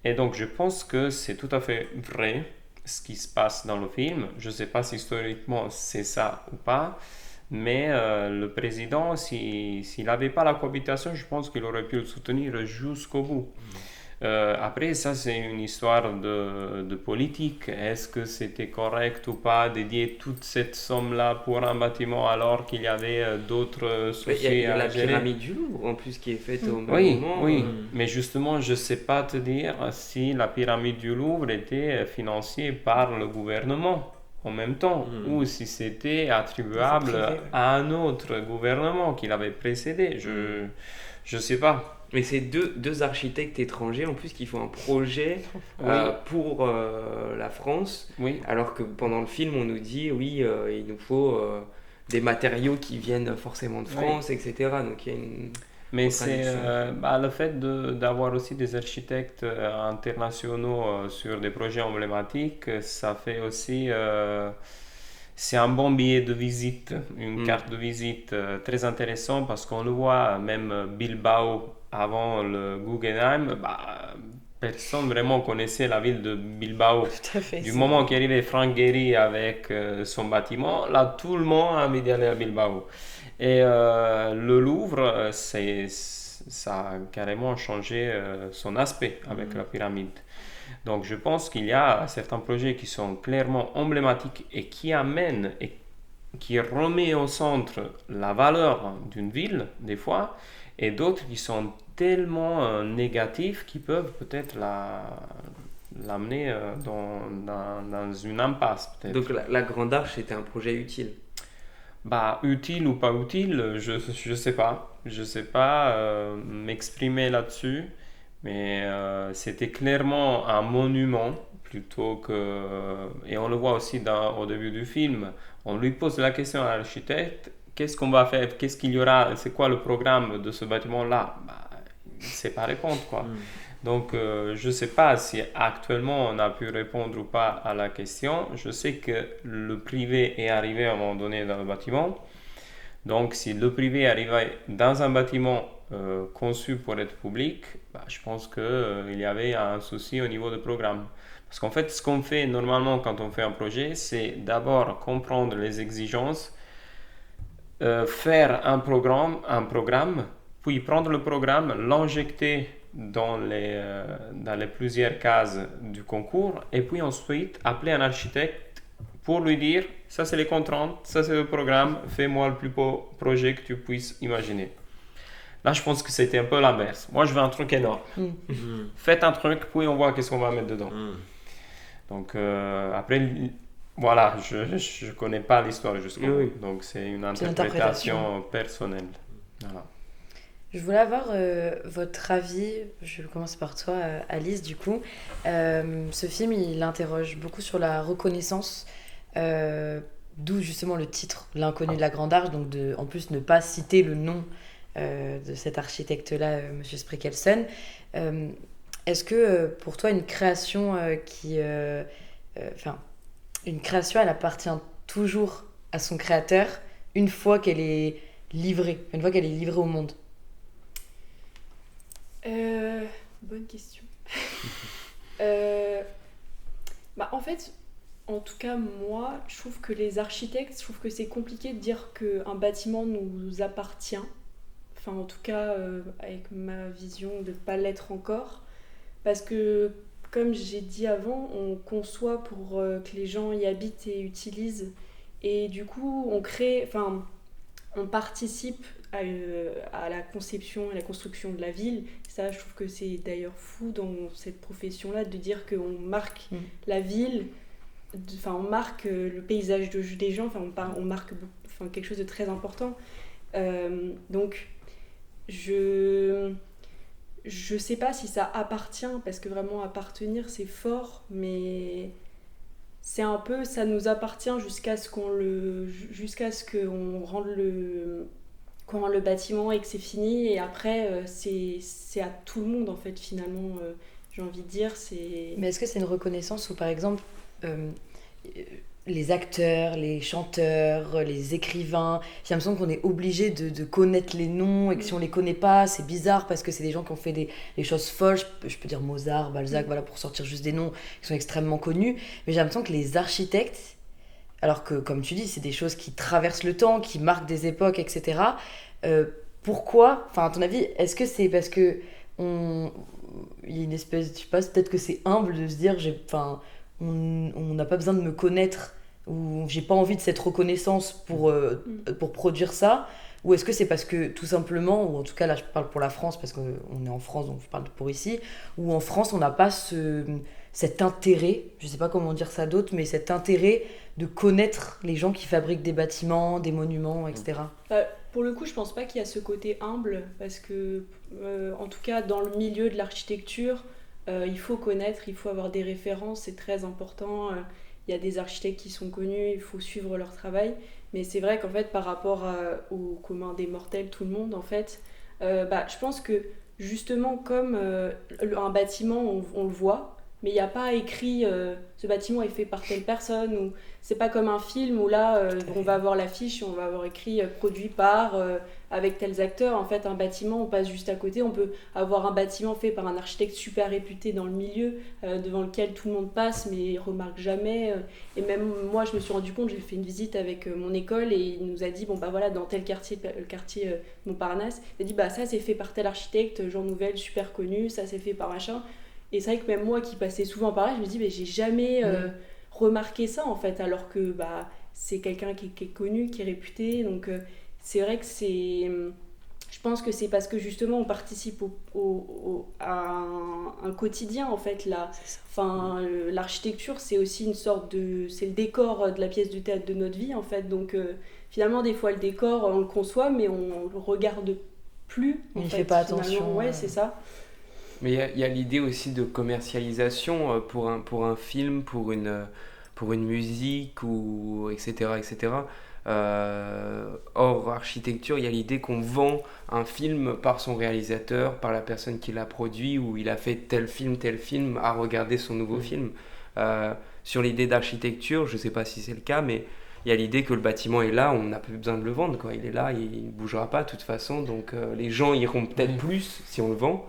Et donc, je pense que c'est tout à fait vrai ce qui se passe dans le film. Je ne sais pas si historiquement c'est ça ou pas. Mais le président, s'il n'avait pas la cohabitation, je pense qu'il aurait pu le soutenir jusqu'au bout. Après, ça, c'est une histoire de politique. Est-ce que c'était correct ou pas de dédier toute cette somme-là pour un bâtiment alors qu'il y avait d'autres soucis Il y a la gérer? pyramide du Louvre en plus qui est faite au même moment. Oui, mais justement, je ne sais pas te dire si la pyramide du Louvre était financée par le gouvernement en même temps, ou si c'était attribuable à un autre gouvernement qui l'avait précédé. Je sais pas. Mais c'est deux architectes étrangers en plus qui font un projet pour la France, alors que pendant le film on nous dit il nous faut des matériaux qui viennent forcément de France, etc. Donc il y a une... Mais c'est le fait d'avoir aussi des architectes internationaux sur des projets emblématiques, ça fait aussi... c'est un bon billet de visite, une carte de visite très intéressant parce qu'on le voit, même Bilbao, avant le Guggenheim, personne vraiment connaissait la ville de Bilbao. Tout à fait. Du moment qu'arrivait Frank Gehry avec son bâtiment, là tout le monde a envie d'aller à Bilbao. Et le Louvre, ça a carrément changé son aspect avec la pyramide. Donc je pense qu'il y a certains projets qui sont clairement emblématiques et qui amènent et qui remet au centre la valeur d'une ville, des fois, et d'autres qui sont tellement négatifs qu'ils peuvent peut-être l'amener dans une impasse. Peut-être. Donc la Grande Arche, c'était un projet utile. Utile ou pas utile, je sais pas. Je sais pas m'exprimer là-dessus, mais c'était clairement un monument plutôt que... Et on le voit aussi au début du film, on lui pose la question à l'architecte, qu'est-ce qu'on va faire, qu'est-ce qu'il y aura, c'est quoi le programme de ce bâtiment-là? Il ne sait pas répondre, quoi. Donc, je ne sais pas si actuellement on a pu répondre ou pas à la question. Je sais que le privé est arrivé à un moment donné dans le bâtiment. Donc, si le privé arrivait dans un bâtiment conçu pour être public, je pense qu'il y avait un souci au niveau du programme. Parce qu'en fait, ce qu'on fait normalement quand on fait un projet, c'est d'abord comprendre les exigences, faire un programme, puis prendre le programme, l'injecter dans les plusieurs cases du concours et puis ensuite appeler un architecte pour lui dire ça c'est les contraintes, ça c'est le programme, fais-moi le plus beau projet que tu puisses imaginer. Là je pense que c'était un peu l'inverse. Moi je veux un truc énorme. Faites un truc puis on voit qu'est-ce qu'on va mettre dedans. Donc après Voilà, je connais pas l'histoire jusqu'au bout, Oui. donc c'est une C'est une interprétation personnelle. Voilà. Je voulais avoir votre avis, je vais commencer par toi Alice du coup. Ce film il interroge beaucoup sur la reconnaissance, d'où justement le titre, L'inconnu de la Grande Arche, donc en plus ne pas citer le nom de cet architecte-là, Monsieur Spreckelsen. Est-ce que pour toi une création une création elle appartient toujours à son créateur une fois qu'elle est une fois qu'elle est livrée au monde? Bonne question. En fait, en tout cas, moi, je trouve que les architectes, je trouve que c'est compliqué de dire qu'un bâtiment nous appartient. Enfin, en tout cas, avec ma vision de ne pas l'être encore. Parce que, comme j'ai dit avant, on conçoit pour que les gens y habitent et utilisent. Et du coup, on participe à la conception et la construction de la ville. Ça, je trouve que c'est d'ailleurs fou dans cette profession-là de dire qu'on marque la ville, on marque le paysage des gens, on marque quelque chose de très important. Donc, je sais pas si ça appartient, parce que vraiment appartenir, c'est fort, mais c'est un peu, ça nous appartient jusqu'à ce qu'on rende le bâtiment et que c'est fini, et après c'est à tout le monde en fait finalement, j'ai envie de dire. Mais est-ce que c'est une reconnaissance où par exemple les acteurs, les chanteurs, les écrivains, j'ai l'impression qu'on est obligé de connaître les noms, et que si on les connaît pas c'est bizarre parce que c'est des gens qui ont fait des choses folles, je peux dire Mozart, Balzac, voilà, pour sortir juste des noms qui sont extrêmement connus, mais j'ai l'impression que les architectes, alors que, comme tu dis, c'est des choses qui traversent le temps, qui marquent des époques, etc. Pourquoi, à ton avis, est-ce que c'est parce que il y a une espèce, je sais pas, peut-être que c'est humble de se dire, on n'a pas besoin de me connaître, ou j'ai pas envie de cette reconnaissance pour produire ça, ou est-ce que c'est parce que tout simplement, ou en tout cas là je parle pour la France parce qu'on est en France donc je parle pour ici, ou en France on n'a pas cet intérêt, je sais pas comment dire ça d'autre, mais cet intérêt de connaître les gens qui fabriquent des bâtiments, des monuments, etc. Pour le coup, je pense pas qu'il y a ce côté humble, parce que, en tout cas, dans le milieu de l'architecture, il faut connaître, il faut avoir des références, c'est très important. Il y a des architectes qui sont connus, il faut suivre leur travail. Mais c'est vrai qu'en fait, par rapport au commun des mortels, tout le monde, en fait, je pense que justement, comme un bâtiment, on le voit, mais il n'y a pas écrit ce bâtiment est fait par telle personne, ou c'est pas comme un film où là on va avoir l'affiche, on va avoir écrit produit par avec tels acteurs. En fait, un bâtiment, on passe juste à côté. On peut avoir un bâtiment fait par un architecte super réputé dans le milieu, devant lequel tout le monde passe mais remarque jamais. Et même moi, je me suis rendu compte, j'ai fait une visite avec mon école et il nous a dit voilà, dans tel quartier, le quartier Montparnasse, il a dit ça c'est fait par tel architecte, Jean Nouvel, super connu, ça c'est fait par machin. Et c'est vrai que même moi qui passais souvent par là, je me dis j'ai jamais remarqué ça en fait, alors que c'est quelqu'un qui est connu, qui est réputé. Donc c'est vrai que je pense que c'est parce que justement on participe à un quotidien en fait là. L'architecture c'est aussi une sorte c'est le décor de la pièce de théâtre de notre vie en fait. Donc finalement des fois le décor on le conçoit mais on le regarde plus. On n'y fait pas attention. Ouais, c'est ça. Mais il y a l'idée aussi de commercialisation pour un film, pour une musique, ou etc. etc. Hors architecture, il y a l'idée qu'on vend un film par son réalisateur, par la personne qui l'a produit, ou il a fait tel film, à regarder son nouveau film. Sur l'idée d'architecture, je ne sais pas si c'est le cas, mais il y a l'idée que le bâtiment est là, on n'a plus besoin de le vendre, quoi. Il est là, il ne bougera pas de toute façon, donc les gens iront peut-être plus si on le vend.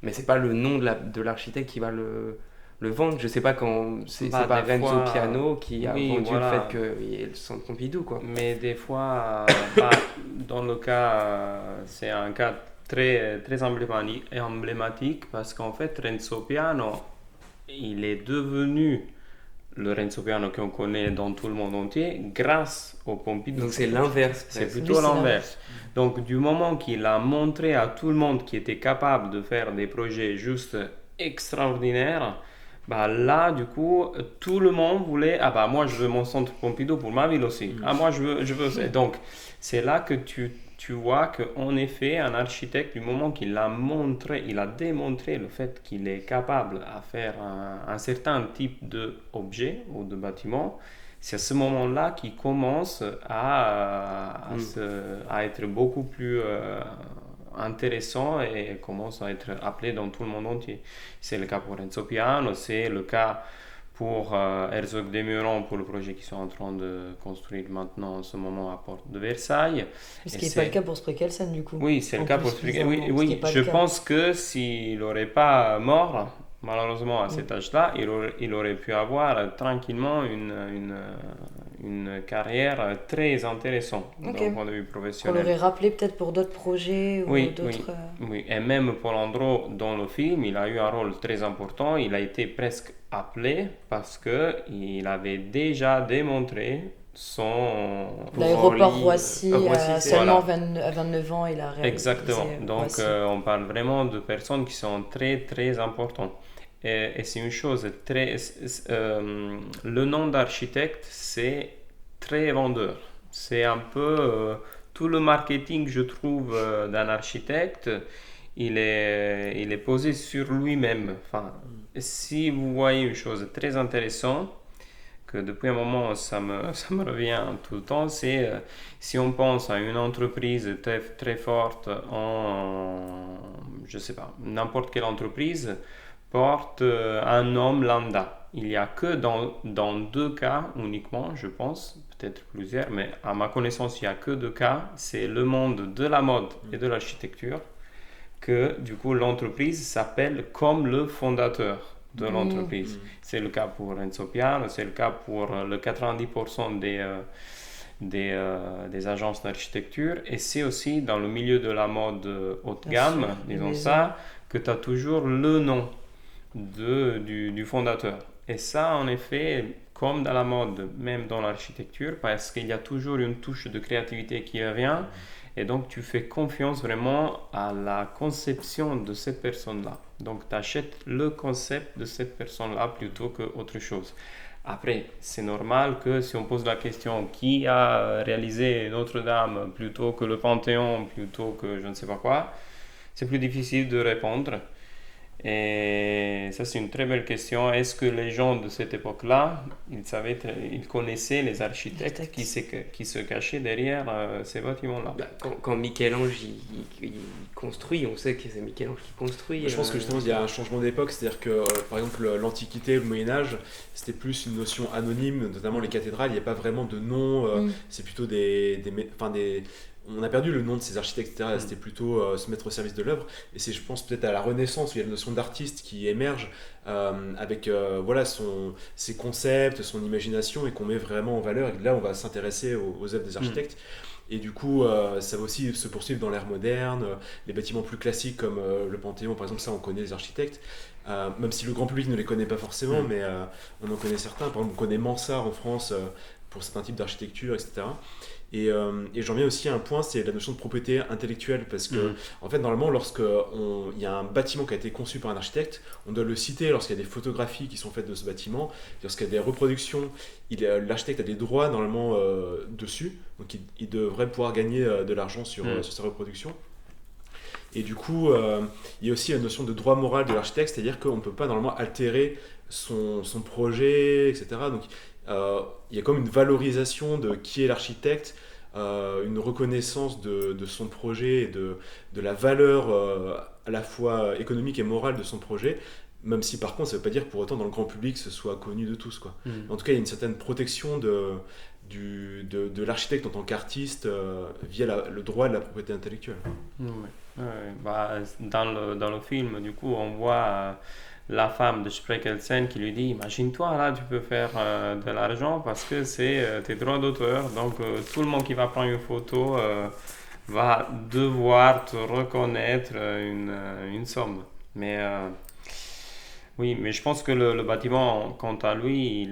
Mais c'est pas le nom de l'architecte qui va le vendre. Je sais pas quand c'est pas Renzo Piano qui a vendu le fait qu'il y ait le centre Pompidou, quoi. Mais des fois, dans le cas, c'est un cas très, très emblématique parce qu'en fait, Renzo Piano, il est devenu le Renzo Piano qu'on connaît dans tout le monde entier grâce au Pompidou. Donc c'est l'inverse. C'est plutôt l'inverse. Donc du moment qu'il a montré à tout le monde qu'il était capable de faire des projets juste extraordinaires, Bah là, du coup, tout le monde voulait, ah bah moi je veux mon centre Pompidou pour ma ville aussi. Ah moi je veux. Et donc, c'est là que tu vois qu'en effet, un architecte, du moment qu'il a montré, il a démontré le fait qu'il est capable à faire un certain type d'objet ou de bâtiment, c'est à ce moment-là qu'il commence à être beaucoup plus intéressant et commence à être appelé dans tout le monde entier. C'est le cas pour Renzo Piano, c'est le cas pour Herzog de Meuron, pour le projet qu'ils sont en train de construire maintenant en ce moment à Porte de Versailles. Ce qui n'est pas le cas pour Spreckelsen du coup. Oui, c'est le En cas plus, pour Spreckelsen. bizarrement, Oui, ce qui est oui. pas Je le cas. pense que s'il n'aurait pas mort, malheureusement à cet âge-là, il aurait pu avoir tranquillement une carrière très intéressante Ok. d'un point de vue Qu'on professionnel. l'aurait rappelé peut-être pour d'autres projets ou Oui, d'autres. oui. Et même Paul Andro, dans le film, il a eu un rôle très important. Il a été presque appelé parce qu'il avait déjà démontré son... L'aéroport Orly, Roissy, Roissy, à c'est- seulement Voilà. 29 ans, il a réalisé Exactement. Donc, Roissy. on parle vraiment de personnes qui sont très, très importantes. Et c'est une chose très... le nom d'architecte, c'est très vendeur. C'est un peu... tout le marketing, je trouve, d'un architecte, il est posé sur lui-même. Enfin, si vous voyez une chose très intéressante, que depuis un moment, ça me revient tout le temps, c'est si on pense à une entreprise très, très forte je sais pas, n'importe quelle entreprise porte un nom lambda. Il n'y a que dans 2 cas uniquement, je pense, peut-être plusieurs, mais à ma connaissance, il n'y a que 2 cas. C'est le monde de la mode et de l'architecture que du coup l'entreprise s'appelle comme le fondateur de l'entreprise. C'est le cas pour Renzo Piano, c'est le cas pour le 90% des agences d'architecture, et c'est aussi dans le milieu de la mode haute Bien gamme, sûr, les disons maisons. ça, que tu as toujours le nom du fondateur. Et ça, en effet, comme dans la mode, même dans l'architecture, parce qu'il y a toujours une touche de créativité qui revient, et donc tu fais confiance vraiment à la conception de cette personne-là. Donc tu achètes le concept de cette personne-là plutôt qu'autre chose. Après, c'est normal que si on pose la question qui a réalisé Notre-Dame plutôt que le Panthéon, plutôt que je ne sais pas quoi, c'est plus difficile de répondre. Et ça, c'est une très belle question. Est-ce que les gens de cette époque-là, ils connaissaient les architectes qui se cachaient derrière ces bâtiments-là? Bah, quand Michel-Ange il construit, on sait que c'est Michel-Ange qui construit. Je pense que justement il y a un changement d'époque, c'est-à-dire que par exemple l'Antiquité, le Moyen-Âge, c'était plus une notion anonyme, notamment les cathédrales, il n'y a pas vraiment de nom, c'est plutôt on a perdu le nom de ces architectes, etc. C'était plutôt se mettre au service de l'œuvre. Et c'est, je pense, peut-être à la Renaissance où il y a la notion d'artiste qui émerge avec voilà, ses concepts, son imagination et qu'on met vraiment en valeur. Et là, on va s'intéresser aux œuvres des architectes. Et du coup, ça va aussi se poursuivre dans l'ère moderne. Les bâtiments plus classiques comme le Panthéon, par exemple, ça, on connaît les architectes. Même si le grand public ne les connaît pas forcément, mais on en connaît certains. Par exemple, on connaît Mansart en France pour certains types d'architecture, etc. Et j'en viens aussi à un point, c'est la notion de propriété intellectuelle, parce que en fait normalement lorsqu'il y a un bâtiment qui a été conçu par un architecte, on doit le citer lorsqu'il y a des photographies qui sont faites de ce bâtiment, lorsqu'il y a des reproductions, l'architecte a des droits normalement dessus, donc il devrait pouvoir gagner de l'argent sur ces reproductions. Et du coup, il y a aussi la notion de droit moral de l'architecte, c'est-à-dire qu'on ne peut pas normalement altérer son projet, etc. Donc il y a comme une valorisation de qui est l'architecte, une reconnaissance de son projet et de la valeur à la fois économique et morale de son projet, même si par contre ça ne veut pas dire pour autant dans le grand public ce soit connu de tous, quoi. En tout cas il y a une certaine protection de l'architecte en tant qu'artiste via le droit de la propriété intellectuelle. Bah, dans le film, du coup, on voit la femme de Spreckelsen qui lui dit imagine-toi, là, tu peux faire de l'argent parce que c'est tes droits d'auteur. Donc, tout le monde qui va prendre une photo va devoir te reconnaître une somme. Mais oui, mais je pense que le bâtiment, quant à lui,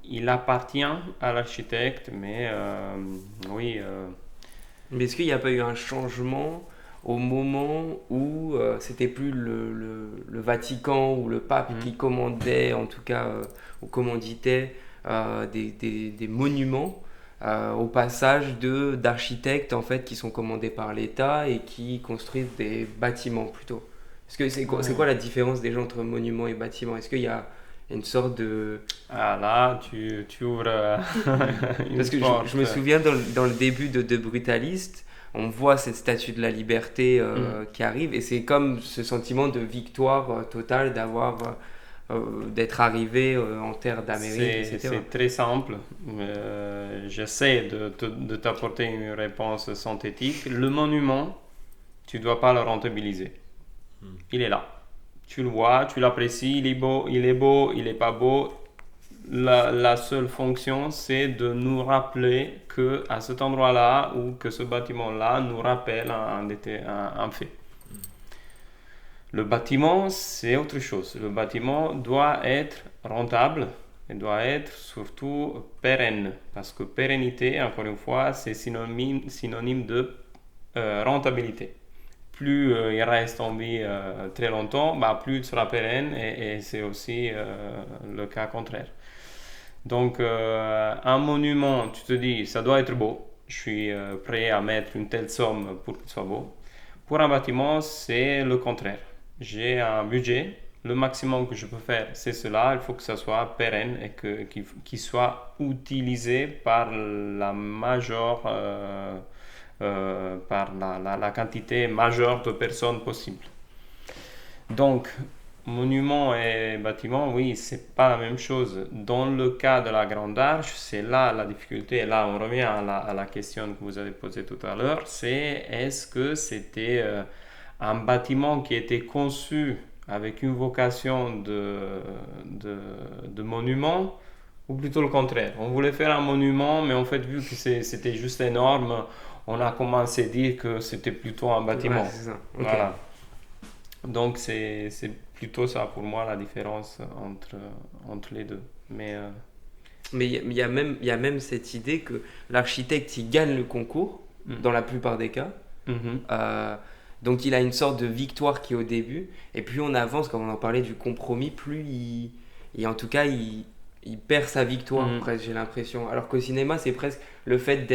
il appartient à l'architecte, mais oui. Mais est-ce qu'il n'y a pas eu un changement au moment où c'était plus le Vatican ou le pape qui commandait, en tout cas, ou commanditait des monuments, au passage d'architectes en fait, qui sont commandés par l'État et qui construisent des bâtiments plutôt. C'est quoi la différence déjà entre monument et bâtiment? Est-ce qu'il y a une sorte de... Ah là, tu ouvres une Parce que porte. je me souviens dans le début de Brutaliste, on voit cette statue de la liberté qui arrive et c'est comme ce sentiment de victoire totale d'être arrivé en terre d'Amérique, etc. C'est très simple. J'essaie de t'apporter une réponse synthétique. Le monument, tu ne dois pas le rentabiliser. Il est là. Tu le vois, tu l'apprécies, il est beau, il est pas beau. La seule fonction, c'est de nous rappeler que à cet endroit-là ou que ce bâtiment-là nous rappelle un fait. Le bâtiment, c'est autre chose. Le bâtiment doit être rentable et doit être surtout pérenne. Parce que pérennité, encore une fois, c'est synonyme de rentabilité. Plus il reste en vie très longtemps, plus il sera pérenne et c'est aussi le cas contraire. Donc un monument, tu te dis, ça doit être beau. Je suis prêt à mettre une telle somme pour qu'il soit beau. Pour un bâtiment, c'est le contraire. J'ai un budget, le maximum que je peux faire, c'est cela. Il faut que ça soit pérenne et qu'il soit utilisé par la majeure... par la quantité majeure de personnes possible. Donc, monument et bâtiment, oui, c'est pas la même chose. Dans le cas de la Grande Arche, c'est là la difficulté. Et là, on revient à la question que vous avez posée tout à l'heure. C'est est-ce que c'était un bâtiment qui était conçu avec une vocation de monument ou plutôt le contraire? On voulait faire un monument, mais en fait, vu que c'était juste énorme, on a commencé à dire que c'était plutôt un bâtiment. Ouais, c'est ça. Okay. Voilà. Donc c'est plutôt ça pour moi la différence entre les deux. Mais il y a même cette idée que l'architecte il gagne le concours dans la plupart des cas. Donc il a une sorte de victoire qui est au début et plus on avance, comme on en parlait du compromis, plus en tout cas il perd sa victoire, presque, j'ai l'impression. Alors qu'au cinéma, c'est presque le fait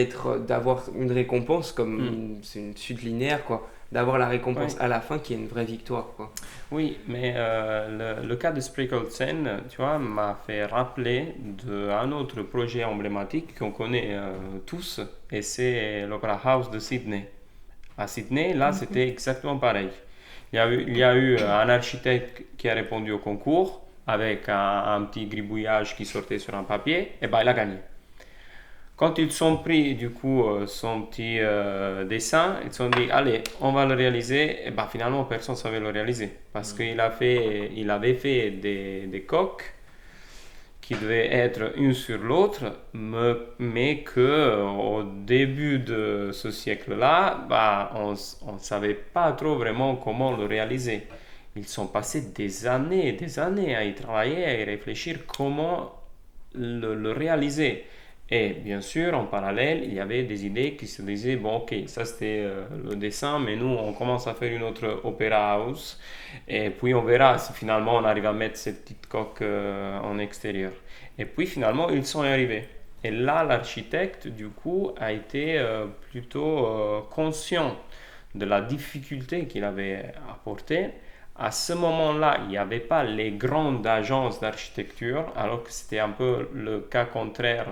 d'avoir une récompense, comme c'est une suite linéaire, quoi. D'avoir la récompense à la fin qui est une vraie victoire, quoi. Oui, mais le cas de Spreckelsen, tu vois, m'a fait rappeler d'un autre projet emblématique qu'on connaît tous, et c'est l'Opera House de Sydney. À Sydney, là, c'était exactement pareil. Il y a eu un architecte qui a répondu au concours, avec un petit gribouillage qui sortait sur un papier, et il a gagné. Quand ils sont pris du coup son petit dessin, ils se sont dit allez, on va le réaliser, et finalement personne ne savait le réaliser parce qu'il avait fait des coques qui devaient être une sur l'autre, mais qu'au début de ce siècle-là, on ne savait pas trop vraiment comment le réaliser. Ils sont passés des années à y travailler, à y réfléchir comment le réaliser. Et bien sûr, en parallèle, il y avait des idées qui se disaient, bon ok, ça c'était le dessin, mais nous on commence à faire une autre Opera House, et puis on verra si finalement on arrive à mettre cette petite coque en extérieur. Et puis finalement, ils sont arrivés. Et là, l'architecte, du coup, a été plutôt conscient de la difficulté qu'il avait apportée. À ce moment-là, il n'y avait pas les grandes agences d'architecture, alors que c'était un peu le cas contraire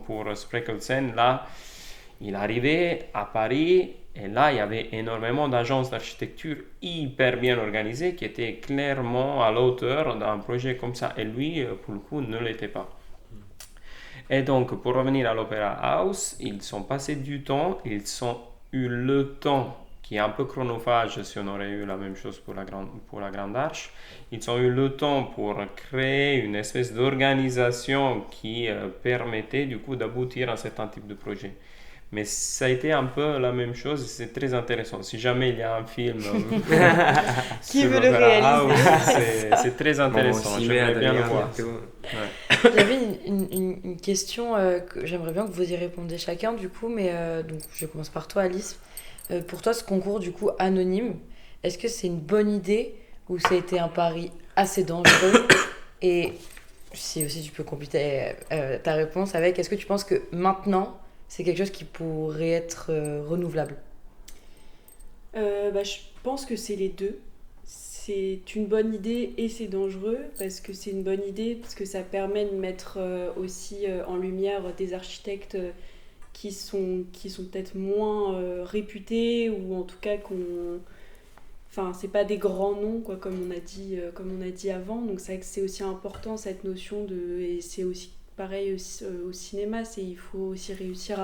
pour Spreckelsen. Là, il arrivait à Paris et là, il y avait énormément d'agences d'architecture hyper bien organisées qui étaient clairement à la hauteur d'un projet comme ça. Et lui, pour le coup, ne l'était pas. Et donc, pour revenir à l'Opera House, ils sont passés du temps, ils ont eu le temps qui est un peu chronophage si on aurait eu la même chose pour la Grande Arche. Ils ont eu le temps pour créer une espèce d'organisation qui permettait du coup d'aboutir à un certain type de projet. Mais ça a été un peu la même chose et c'est très intéressant. Si jamais il y a un film qui veut le réaliser, c'est très intéressant. J'aimerais bien le voir. Ouais. J'avais une question que j'aimerais bien que vous y répondiez chacun du coup, mais donc je commence par toi Alice. pour toi, ce concours du coup anonyme, est-ce que c'est une bonne idée ou ça a été un pari assez dangereux? Et si aussi tu peux compléter ta réponse avec, est-ce que tu penses que maintenant, c'est quelque chose qui pourrait être renouvelable? Je pense que c'est les deux. C'est une bonne idée et c'est dangereux parce que c'est une bonne idée parce que ça permet de mettre aussi en lumière des architectes qui sont peut-être moins réputés ou en tout cas qu'on... Enfin, c'est pas des grands noms, quoi, comme on a dit avant. Donc c'est vrai que c'est aussi important cette notion de... Et c'est aussi pareil au cinéma, il faut aussi réussir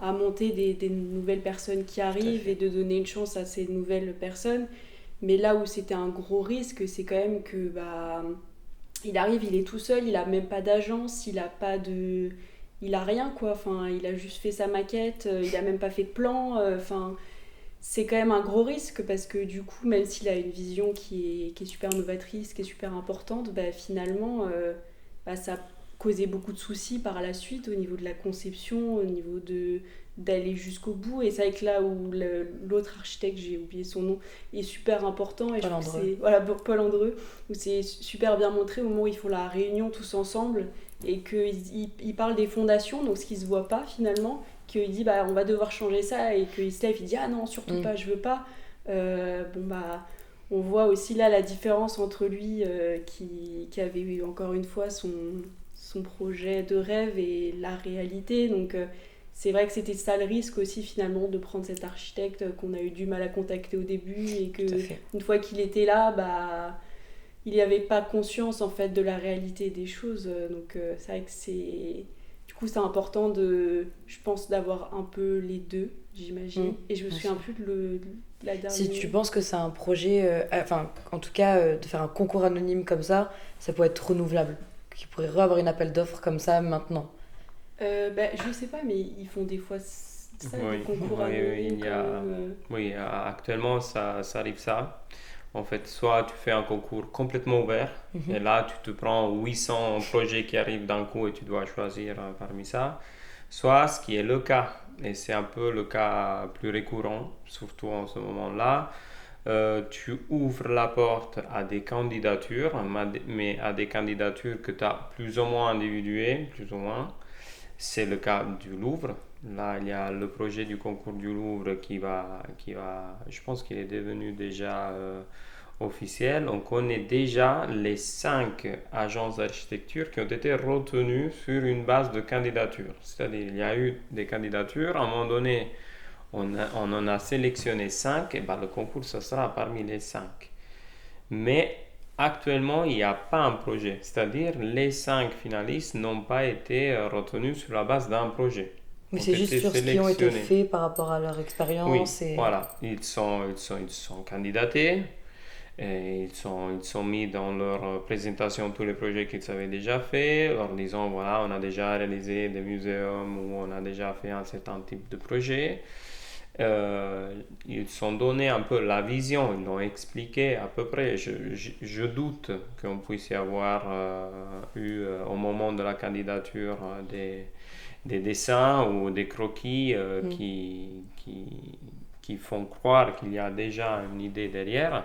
à monter des nouvelles personnes qui arrivent et de donner une chance à ces nouvelles personnes. Mais là où c'était un gros risque, c'est quand même que il arrive, il est tout seul, il a même pas d'agence, il a rien quoi. Enfin, il a juste fait sa maquette, il a même pas fait de plan. Enfin, c'est quand même un gros risque parce que du coup, même s'il a une vision qui est super novatrice, qui est super importante, finalement, ça a causé beaucoup de soucis par la suite au niveau de la conception, au niveau d'aller jusqu'au bout. Et c'est vrai que là où l'autre architecte, j'ai oublié son nom, est super important. Et Paul je trouve que Andreu. c'est voilà, Paul Andreu, où c'est super bien montré au moment où ils font la réunion tous ensemble et qu'ils parlent des fondations, donc ce qui se voit pas finalement, qu'il dit on va devoir changer ça et qu'il se lève, il dit ah non, surtout pas, je veux pas. On voit aussi là la différence entre lui qui avait eu encore une fois son projet de rêve et la réalité. Donc c'est vrai que c'était ça le risque aussi finalement de prendre cet architecte qu'on a eu du mal à contacter au début et que une fois qu'il était là, il n'y avait pas conscience en fait de la réalité des choses. Donc c'est vrai que c'est important je pense, d'avoir un peu les deux, j'imagine. Et je me souviens plus de la dernière. Si tu penses que c'est un projet, en tout cas, de faire un concours anonyme comme ça pourrait être renouvelable, qu'il pourrait avoir une appel d'offres comme ça maintenant. Je sais pas, mais ils font des fois ça, des concours anonymes. Oui, actuellement, ça arrive ça. En fait, soit tu fais un concours complètement ouvert, et là, tu te prends 800 projets qui arrivent d'un coup et tu dois choisir parmi ça. Soit, ce qui est le cas, et c'est un peu le cas plus récurrent, surtout en ce moment-là, tu ouvres la porte à des candidatures, mais à des candidatures que tu as plus ou moins individuées, plus ou moins. C'est le cas du Louvre. Là, il y a le projet du concours du Louvre qui va je pense qu'il est devenu déjà officiel. On connaît déjà les 5 agences d'architecture qui ont été retenues sur une base de candidature. C'est-à-dire, il y a eu des candidatures. À un moment donné, on en a sélectionné 5 et le concours, ça sera parmi les 5. Mais actuellement, il n'y a pas un projet. C'est-à-dire, les 5 finalistes n'ont pas été retenus sur la base d'un projet. Mais c'est juste sur ce qui ont été faits par rapport à leur expérience. Oui, voilà. Ils sont candidatés. Et ils sont mis dans leur présentation tous les projets qu'ils avaient déjà fait, leur disant voilà, on a déjà réalisé des muséums ou on a déjà fait un certain type de projet. Ils ont donné un peu la vision, ils l'ont expliqué à peu près. Je doute qu'on puisse y avoir eu au moment de la candidature des dessins ou des croquis qui font croire qu'il y a déjà une idée derrière.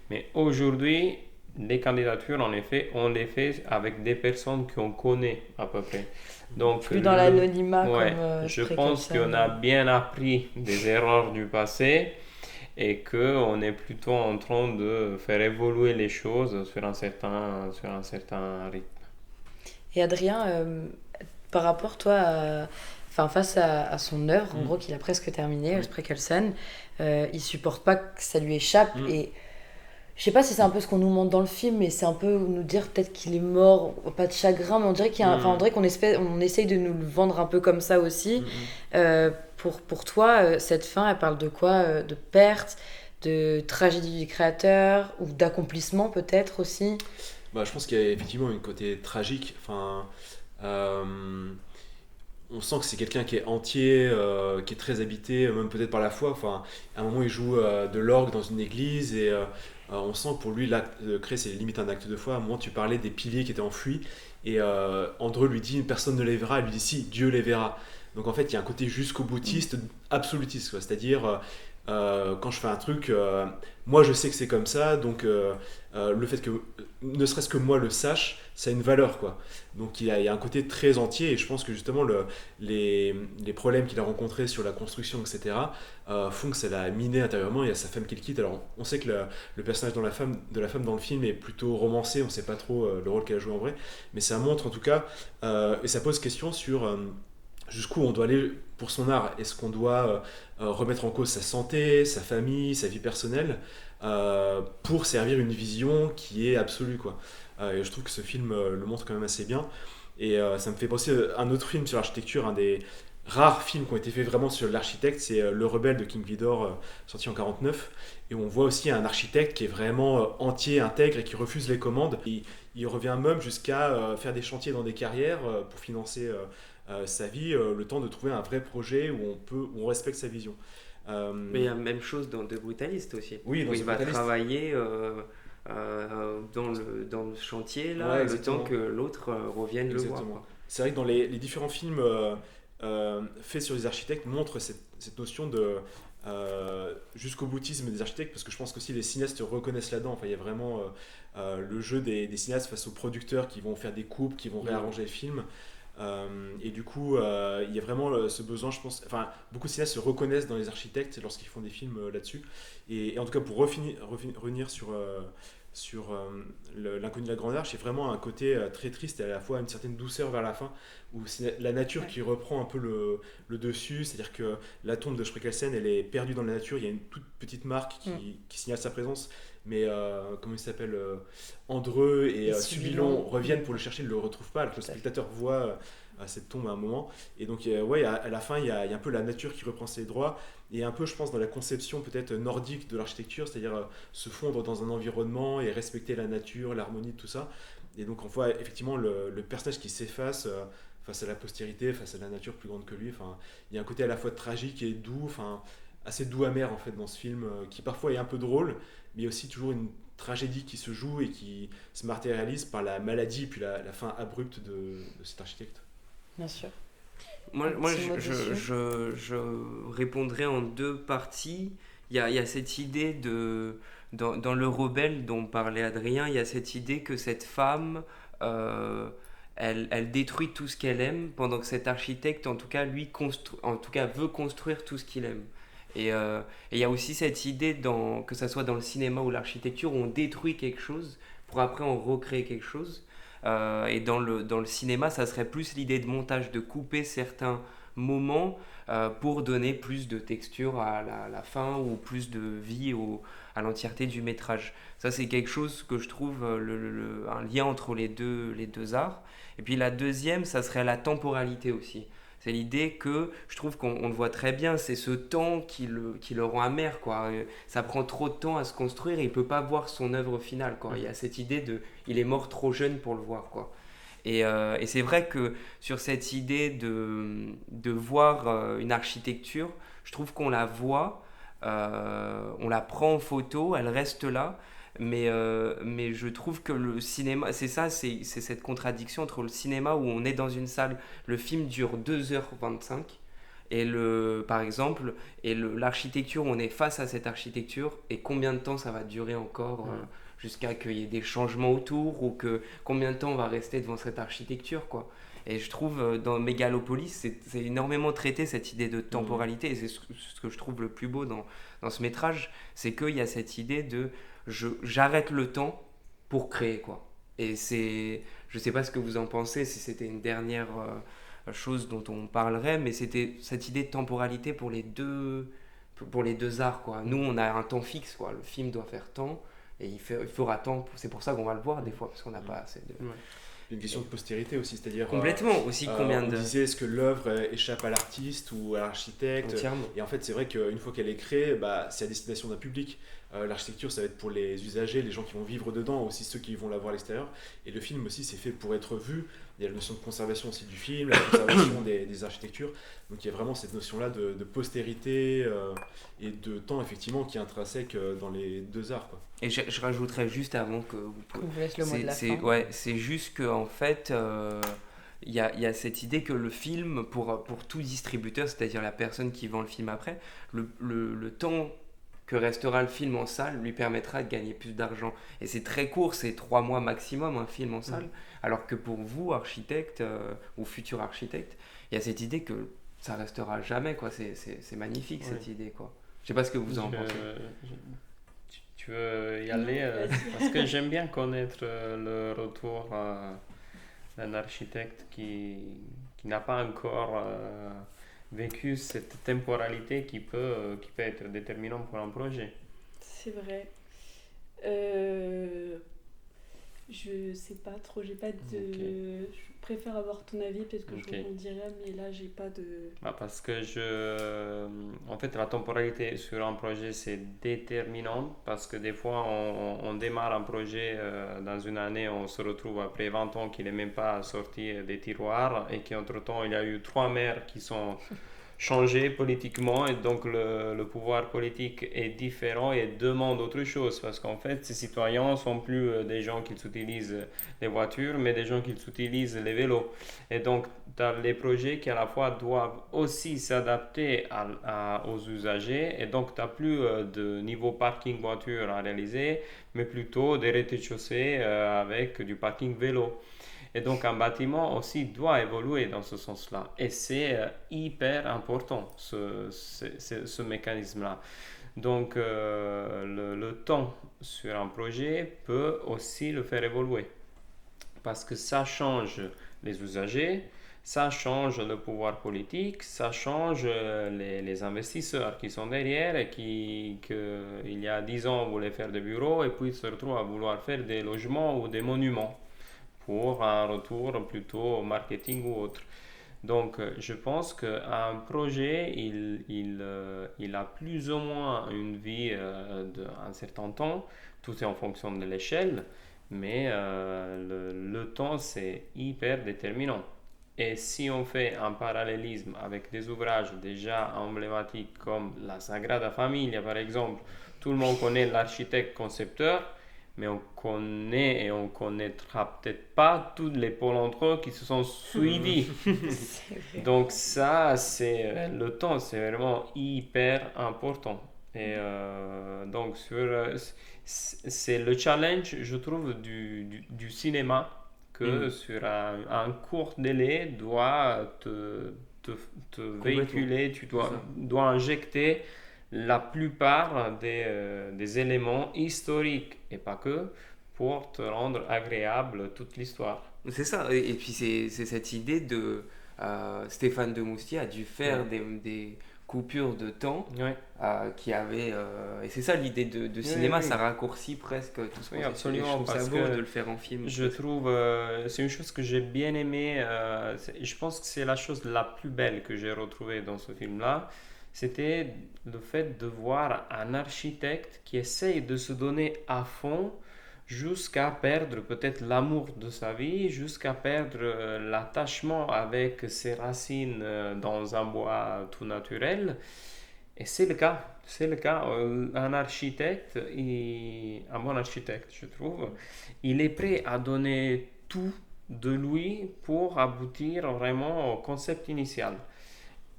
Mais aujourd'hui, les candidatures, en effet, on les fait avec des personnes qu'on connaît à peu près. Donc, plus dans l'anonymat. Je pense qu'on a bien appris des erreurs du passé et qu'on est plutôt en train de faire évoluer les choses sur un certain rythme. Et Adrien, par rapport, toi, face à son œuvre, en gros, qu'il a presque terminé, Spreckelsen, il supporte pas que ça lui échappe. Et je sais pas si c'est un peu ce qu'on nous montre dans le film, mais c'est un peu nous dire peut-être qu'il est mort, pas de chagrin, mais on dirait on dirait qu'on essaye de nous le vendre un peu comme ça aussi. Pour toi, cette fin, elle parle de quoi? De perte, de tragédie du créateur, ou d'accomplissement peut-être aussi? Je pense qu'il y a effectivement un côté tragique. On sent que c'est quelqu'un qui est entier, qui est très habité, même peut-être par la foi. À un moment, il joue de l'orgue dans une église et on sent que pour lui, l'acte de créer, c'est limite un acte de foi. À un moment, tu parlais des piliers qui étaient enfouis et Andreu lui dit « personne ne les verra ». Il lui dit « si, Dieu les verra ». Donc en fait, il y a un côté jusqu'au boutiste, absolutiste, quoi. C'est-à-dire quand je fais un truc, moi je sais que c'est comme ça, donc le fait que ne serait-ce que moi le sache, ça a une valeur, quoi. Donc il y a un côté très entier, et je pense que justement les problèmes qu'il a rencontrés sur la construction, etc., font que ça l'a miné intérieurement. Il y a sa femme qui le quitte. Alors on sait que le personnage de la femme dans le film est plutôt romancé, on ne sait pas trop le rôle qu'elle a joué en vrai, mais ça montre en tout cas, et ça pose question sur jusqu'où on doit aller pour son art. Est-ce qu'on doit remettre en cause sa santé, sa famille, sa vie personnelle, pour servir une vision qui est absolue, quoi. Et je trouve que ce film le montre quand même assez bien. Et ça me fait penser à un autre film sur l'architecture, un des rares films qui ont été faits vraiment sur l'architecte, c'est Le Rebelle de King Vidor, sorti en 49. Et on voit aussi un architecte qui est vraiment entier, intègre, et qui refuse les commandes. Il revient même jusqu'à faire des chantiers dans des carrières pour financer sa vie, le temps de trouver un vrai projet où on respecte sa vision. Mais il y a la même chose dans The Brutalist aussi. Oui, dans où The il va Brutalist. travailler dans le chantier là, Ouais, le exactement. temps que l'autre revienne le voir. Exactement. Quoi. C'est vrai que dans les différents films faits sur les architectes montrent cette notion de jusqu'au boutisme des architectes, parce que je pense qu'aussi les cinéastes reconnaissent là-dedans. Enfin, il y a vraiment le jeu des cinéastes face aux producteurs qui vont faire des coupes, qui vont réarranger le film. Et du coup, il y a vraiment ce besoin, je pense. Enfin, beaucoup de cinéastes se reconnaissent dans les architectes lorsqu'ils font des films là-dessus. Et en tout cas, pour revenir sur l'inconnu de la Grande Arche, c'est vraiment un côté très triste et à la fois une certaine douceur vers la fin, où c'est la nature qui reprend un peu le dessus. C'est-à-dire que la tombe de Spreckelsen, elle est perdue dans la nature. Il y a une toute petite marque qui signale sa présence. Mais comment il s'appelle, Andreu et Subilon reviennent pour le chercher, ne le retrouvent pas, alors que le spectateur voit cette tombe à un moment. Et donc, ouais, à la fin, il y a un peu la nature qui reprend ses droits, et un peu, je pense, dans la conception peut-être nordique de l'architecture, c'est-à-dire se fondre dans un environnement et respecter la nature, l'harmonie, tout ça. Et donc, on voit effectivement le personnage qui s'efface face à la postérité, face à la nature plus grande que lui. Enfin, il y a un côté à la fois tragique et doux, enfin, assez doux amer en fait dans ce film, qui parfois est un peu drôle, mais il y a aussi toujours une tragédie qui se joue et qui se matérialise par la maladie et puis la fin abrupte de cet architecte. Bien sûr. Moi petit mot dessus. je répondrais en deux parties. Il y a cette idée dans Le Rebelle dont parlait Adrien, il y a cette idée que cette femme, elle détruit tout ce qu'elle aime, pendant que cet architecte, en tout cas, veut construire tout ce qu'il aime. Et il y a aussi cette idée, que ça soit dans le cinéma ou l'architecture, où on détruit quelque chose pour après en recréer quelque chose. Et dans le cinéma, ça serait plus l'idée de montage, de couper certains moments pour donner plus de texture à la fin ou plus de vie à l'entièreté du métrage. Ça, c'est quelque chose que je trouve un lien entre les deux arts. Et puis la deuxième, ça serait la temporalité aussi. C'est l'idée que je trouve qu'on le voit très bien, c'est ce temps qui le rend amer, quoi. Ça prend trop de temps à se construire et il ne peut pas voir son œuvre finale, quoi. Il y a cette idée il est mort trop jeune pour le voir, quoi. Et c'est vrai que sur cette idée de voir une architecture, je trouve qu'on la voit, on la prend en photo, elle reste là, mais je trouve que le cinéma, c'est cette contradiction entre le cinéma où on est dans une salle, le film dure 2h25, par exemple, l'architecture, on est face à cette architecture, et combien de temps ça va durer encore jusqu'à qu'il y ait des changements autour, ou combien de temps on va rester devant cette architecture, quoi. Et je trouve, dans Megalopolis, c'est énormément traité cette idée de temporalité, et c'est ce que je trouve le plus beau dans ce métrage, c'est qu'il y a cette idée de j'arrête le temps pour créer, quoi. Et je sais pas ce que vous en pensez, si c'était une dernière chose dont on parlerait, mais c'était cette idée de temporalité pour les deux arts, quoi. Nous, on a un temps fixe, quoi. Le film doit faire tant, et il fera tant. C'est pour ça qu'on va le voir des fois, parce qu'on n'a pas assez de... Ouais. Une question de postérité aussi, c'est-à-dire Complètement, aussi combien on disait, est-ce que l'œuvre échappe à l'artiste ou à l'architecte? Entièrement. Et en fait, c'est vrai qu'une fois qu'elle est créée, c'est à destination d'un public. L'architecture, ça va être pour les usagers, les gens qui vont vivre dedans, aussi ceux qui vont la voir à l'extérieur. Et le film aussi, c'est fait pour être vu. Il y a la notion de conservation aussi du film, la conservation des architectures. Donc il y a vraiment cette notion-là de postérité et de temps, effectivement, qui est intrinsèque dans les deux arts, quoi. Et je rajouterais juste avant que On vous laisse le mot de la fin. Ouais, c'est juste que en fait, il y a cette idée que le film, pour tout distributeur, c'est-à-dire la personne qui vend le film après, le temps que restera le film en salle lui permettra de gagner plus d'argent. Et c'est très court, c'est 3 mois maximum un film en salle. Alors que pour vous, architecte ou futur architecte, il y a cette idée que ça restera jamais, quoi. C'est magnifique cette idée, quoi. Je sais pas ce que vous en pensez. Tu veux y aller parce que j'aime bien connaître le retour d'un architecte qui n'a pas encore vécu cette temporalité qui peut être déterminante pour un projet. C'est vrai. Je sais pas trop, j'ai pas de... Je préfère avoir ton avis, peut-être que je rebondirai, mais là j'ai pas de... Parce que en fait la temporalité sur un projet c'est déterminant, parce que des fois on démarre un projet dans une année, on se retrouve après 20 ans qu'il n'est même pas sorti des tiroirs et qu'entre temps il y a eu 3 maires qui sont changés politiquement, et donc le pouvoir politique est différent et demande autre chose, parce qu'en fait ces citoyens sont plus des gens qui utilisent les voitures, mais des gens qui utilisent les vélos. Et donc tu as les projets qui à la fois doivent aussi s'adapter aux usagers, et donc tu n'as plus de niveau parking voiture à réaliser, mais plutôt des rez-de-chaussée avec du parking vélo. Et donc un bâtiment aussi doit évoluer dans ce sens-là. Et c'est hyper important, ce mécanisme-là. Donc le temps sur un projet peut aussi le faire évoluer. Parce que ça change les usagers, ça change le pouvoir politique, ça change les investisseurs qui sont derrière et qui il y a 10 ans voulaient faire des bureaux et puis se retrouvent à vouloir faire des logements ou des monuments pour un retour plutôt au marketing ou autre. Donc je pense qu'un projet, il a plus ou moins une vie d'un certain temps, tout est en fonction de l'échelle, mais le temps c'est hyper déterminant. Et si on fait un parallélisme avec des ouvrages déjà emblématiques comme la Sagrada Familia par exemple, tout le monde connaît l'architecte concepteur, mais on connaît et on connaîtra peut-être pas tous les pôles entre eux qui se sont suivis. Donc ça, c'est le temps, c'est vraiment hyper important. Et donc c'est le challenge, je trouve, du cinéma, que sur un court délai doit te véhiculer, tu dois injecter la plupart des éléments historiques, et pas que, pour te rendre agréable toute l'histoire. C'est ça, et puis c'est cette idée de... Stéphane de Moustier a dû faire des coupures de temps qui avaient... et c'est ça l'idée de cinéma, ça raccourcit presque tout ce qu'on fait. Absolument, je trouve parce ça beau que de le faire en film. Je trouve, c'est une chose que j'ai bien aimée, je pense que c'est la chose la plus belle que j'ai retrouvée dans ce film-là. C'était le fait de voir un architecte qui essaye de se donner à fond jusqu'à perdre peut-être l'amour de sa vie, jusqu'à perdre l'attachement avec ses racines dans un bois tout naturel. Et c'est le cas. Un architecte, un bon architecte, je trouve, il est prêt à donner tout de lui pour aboutir vraiment au concept initial.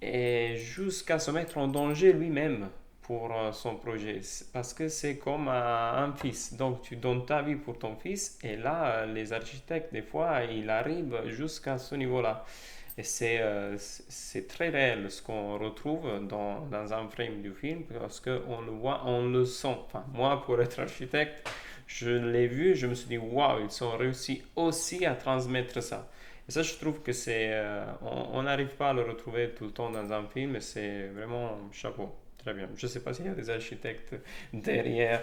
Et jusqu'à se mettre en danger lui-même pour son projet, parce que c'est comme un fils, donc tu donnes ta vie pour ton fils, et là les architectes des fois ils arrivent jusqu'à ce niveau-là, et c'est très réel ce qu'on retrouve dans un frame du film, parce qu'on le voit, on le sent. Enfin, moi, pour être architecte, je l'ai vu, je me suis dit waouh, ils ont réussi aussi à transmettre ça. Et ça, je trouve que on n'arrive pas à le retrouver tout le temps dans un film, et c'est vraiment chapeau, très bien. Je ne sais pas s'il y a des architectes derrière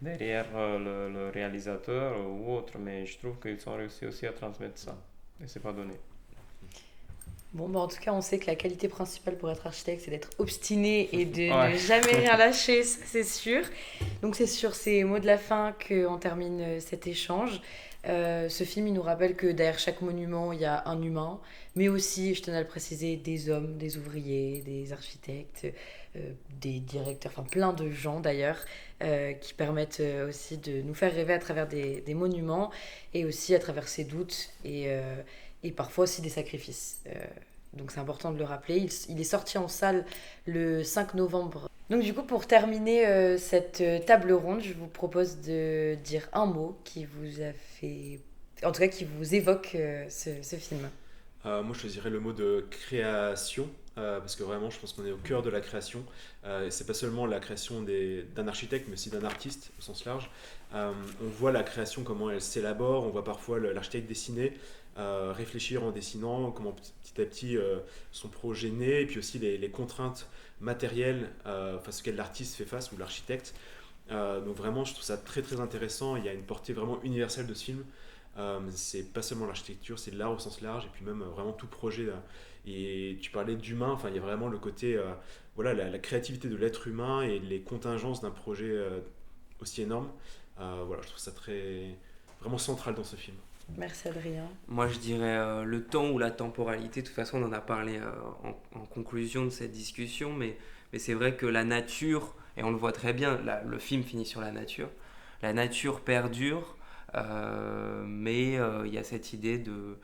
le réalisateur ou autre, mais je trouve qu'ils ont réussi aussi à transmettre ça, et c'est pas donné. Bon, en tout cas, on sait que la qualité principale pour être architecte, c'est d'être obstiné et de ne jamais rien lâcher, ça c'est sûr. Donc c'est sur ces mots de la fin qu'on termine cet échange. Ce film, il nous rappelle que derrière chaque monument, il y a un humain, mais aussi, je tenais à le préciser, des hommes, des ouvriers, des architectes, des directeurs, enfin plein de gens d'ailleurs, qui permettent aussi de nous faire rêver à travers des monuments, et aussi à travers ses doutes et parfois aussi des sacrifices. Donc c'est important de le rappeler. Il est sorti en salle le 5 novembre. Donc du coup, pour terminer cette table ronde, je vous propose de dire un mot qui vous a fait... En tout cas, qui vous évoque ce film. Moi, je choisirais le mot de création, parce que vraiment, je pense qu'on est au cœur de la création. Et c'est pas seulement la création d'un architecte, mais aussi d'un artiste au sens large. On voit la création, comment elle s'élabore, on voit parfois l'architecte dessiner, réfléchir en dessinant, comment petit à petit son projet naît, et puis aussi les contraintes matérielles face auxquelles l'artiste fait face, ou l'architecte. Donc vraiment, je trouve ça très très intéressant. Il y a une portée vraiment universelle de ce film. C'est pas seulement l'architecture, c'est l'art au sens large, et puis même vraiment tout projet. Et tu parlais d'humain, enfin il y a vraiment le côté, voilà, la créativité de l'être humain et les contingences d'un projet aussi énorme. Voilà, je trouve ça vraiment central dans ce film. Merci Adrien. Moi, je dirais le temps ou la temporalité. De toute façon, on en a parlé en conclusion de cette discussion, mais c'est vrai que la nature, et on le voit très bien, le film finit sur la nature perdure, mais il y a cette idée de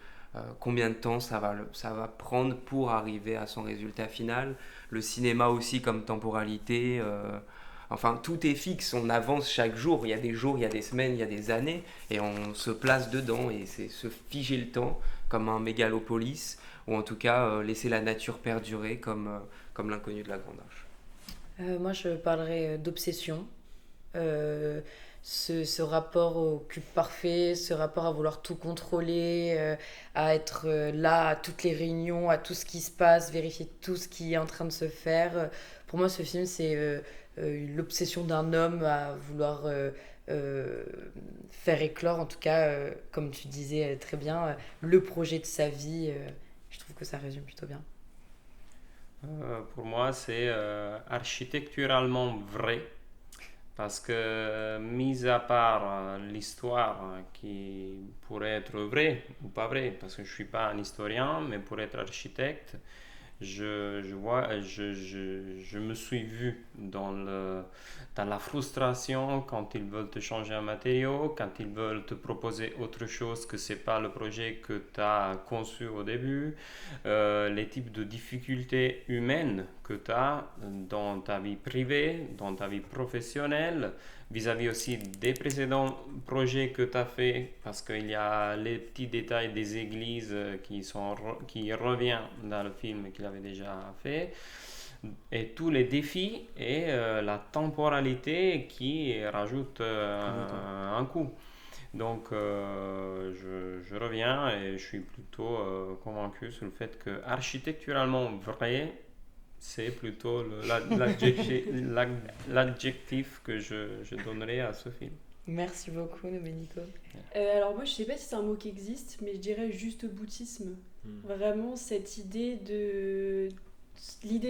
combien de temps ça va prendre pour arriver à son résultat final. Le cinéma aussi comme temporalité, enfin tout est fixe, on avance chaque jour, il y a des jours, il y a des semaines, il y a des années, et on se place dedans, et c'est se figer le temps comme un mégalopolis, ou en tout cas laisser la nature perdurer comme l'inconnu de la Grande Arche. Moi, je parlerai d'obsession. Ce rapport au cube parfait, ce rapport à vouloir tout contrôler, à être là à toutes les réunions, à tout ce qui se passe, vérifier tout ce qui est en train de se faire. Pour moi, ce film, c'est l'obsession d'un homme à vouloir faire éclore, en tout cas, comme tu disais très bien, le projet de sa vie. Je trouve que ça résume plutôt bien. Pour moi, c'est architecturalement vrai. Parce que, mis à part l'histoire qui pourrait être vraie ou pas vraie, parce que je ne suis pas un historien, mais pour être architecte, je me suis vu dans la frustration quand ils veulent te changer un matériau, quand ils veulent te proposer autre chose que ce n'est pas le projet que tu as conçu au début, les types de difficultés humaines que tu as dans ta vie privée, dans ta vie professionnelle, vis-à-vis aussi des précédents projets que tu as fait, parce qu'il y a les petits détails des églises qui reviennent dans le film qu'il avait déjà fait, et tous les défis et la temporalité qui rajoute un coup. Donc je reviens et je suis plutôt convaincu sur le fait que architecturalement vrai, c'est plutôt l'adjectif que je donnerais à ce film. Merci beaucoup, Domenico. Alors moi, je sais pas si c'est un mot qui existe, mais je dirais juste boutisme. Vraiment, cette idée du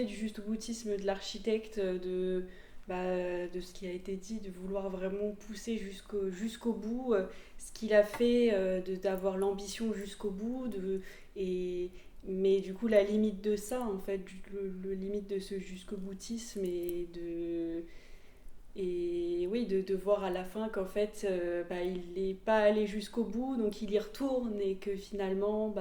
juste boutisme de l'architecte, de ce qui a été dit, de vouloir vraiment pousser jusqu'au bout, ce qu'il a fait, d'avoir l'ambition jusqu'au bout, mais du coup la limite de ça, en fait, le limite de ce jusqu'au boutisme, et oui, de voir à la fin qu'en fait il n'est pas allé jusqu'au bout, donc il y retourne, et que finalement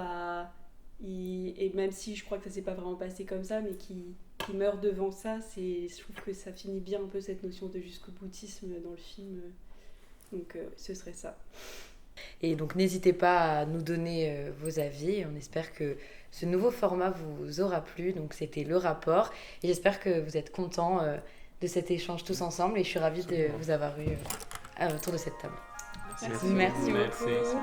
et même si je crois que ça s'est pas vraiment passé comme ça, mais qui meurt devant ça, je trouve que ça finit bien un peu cette notion de jusqu'au boutisme dans le film. Donc ce serait ça. Et donc n'hésitez pas à nous donner vos avis. On espère que ce nouveau format vous aura plu. Donc c'était le rapport. Et j'espère que vous êtes contents de cet échange tous ensemble. Et je suis ravie de vous avoir eu autour de cette table. Merci. Merci beaucoup. Merci.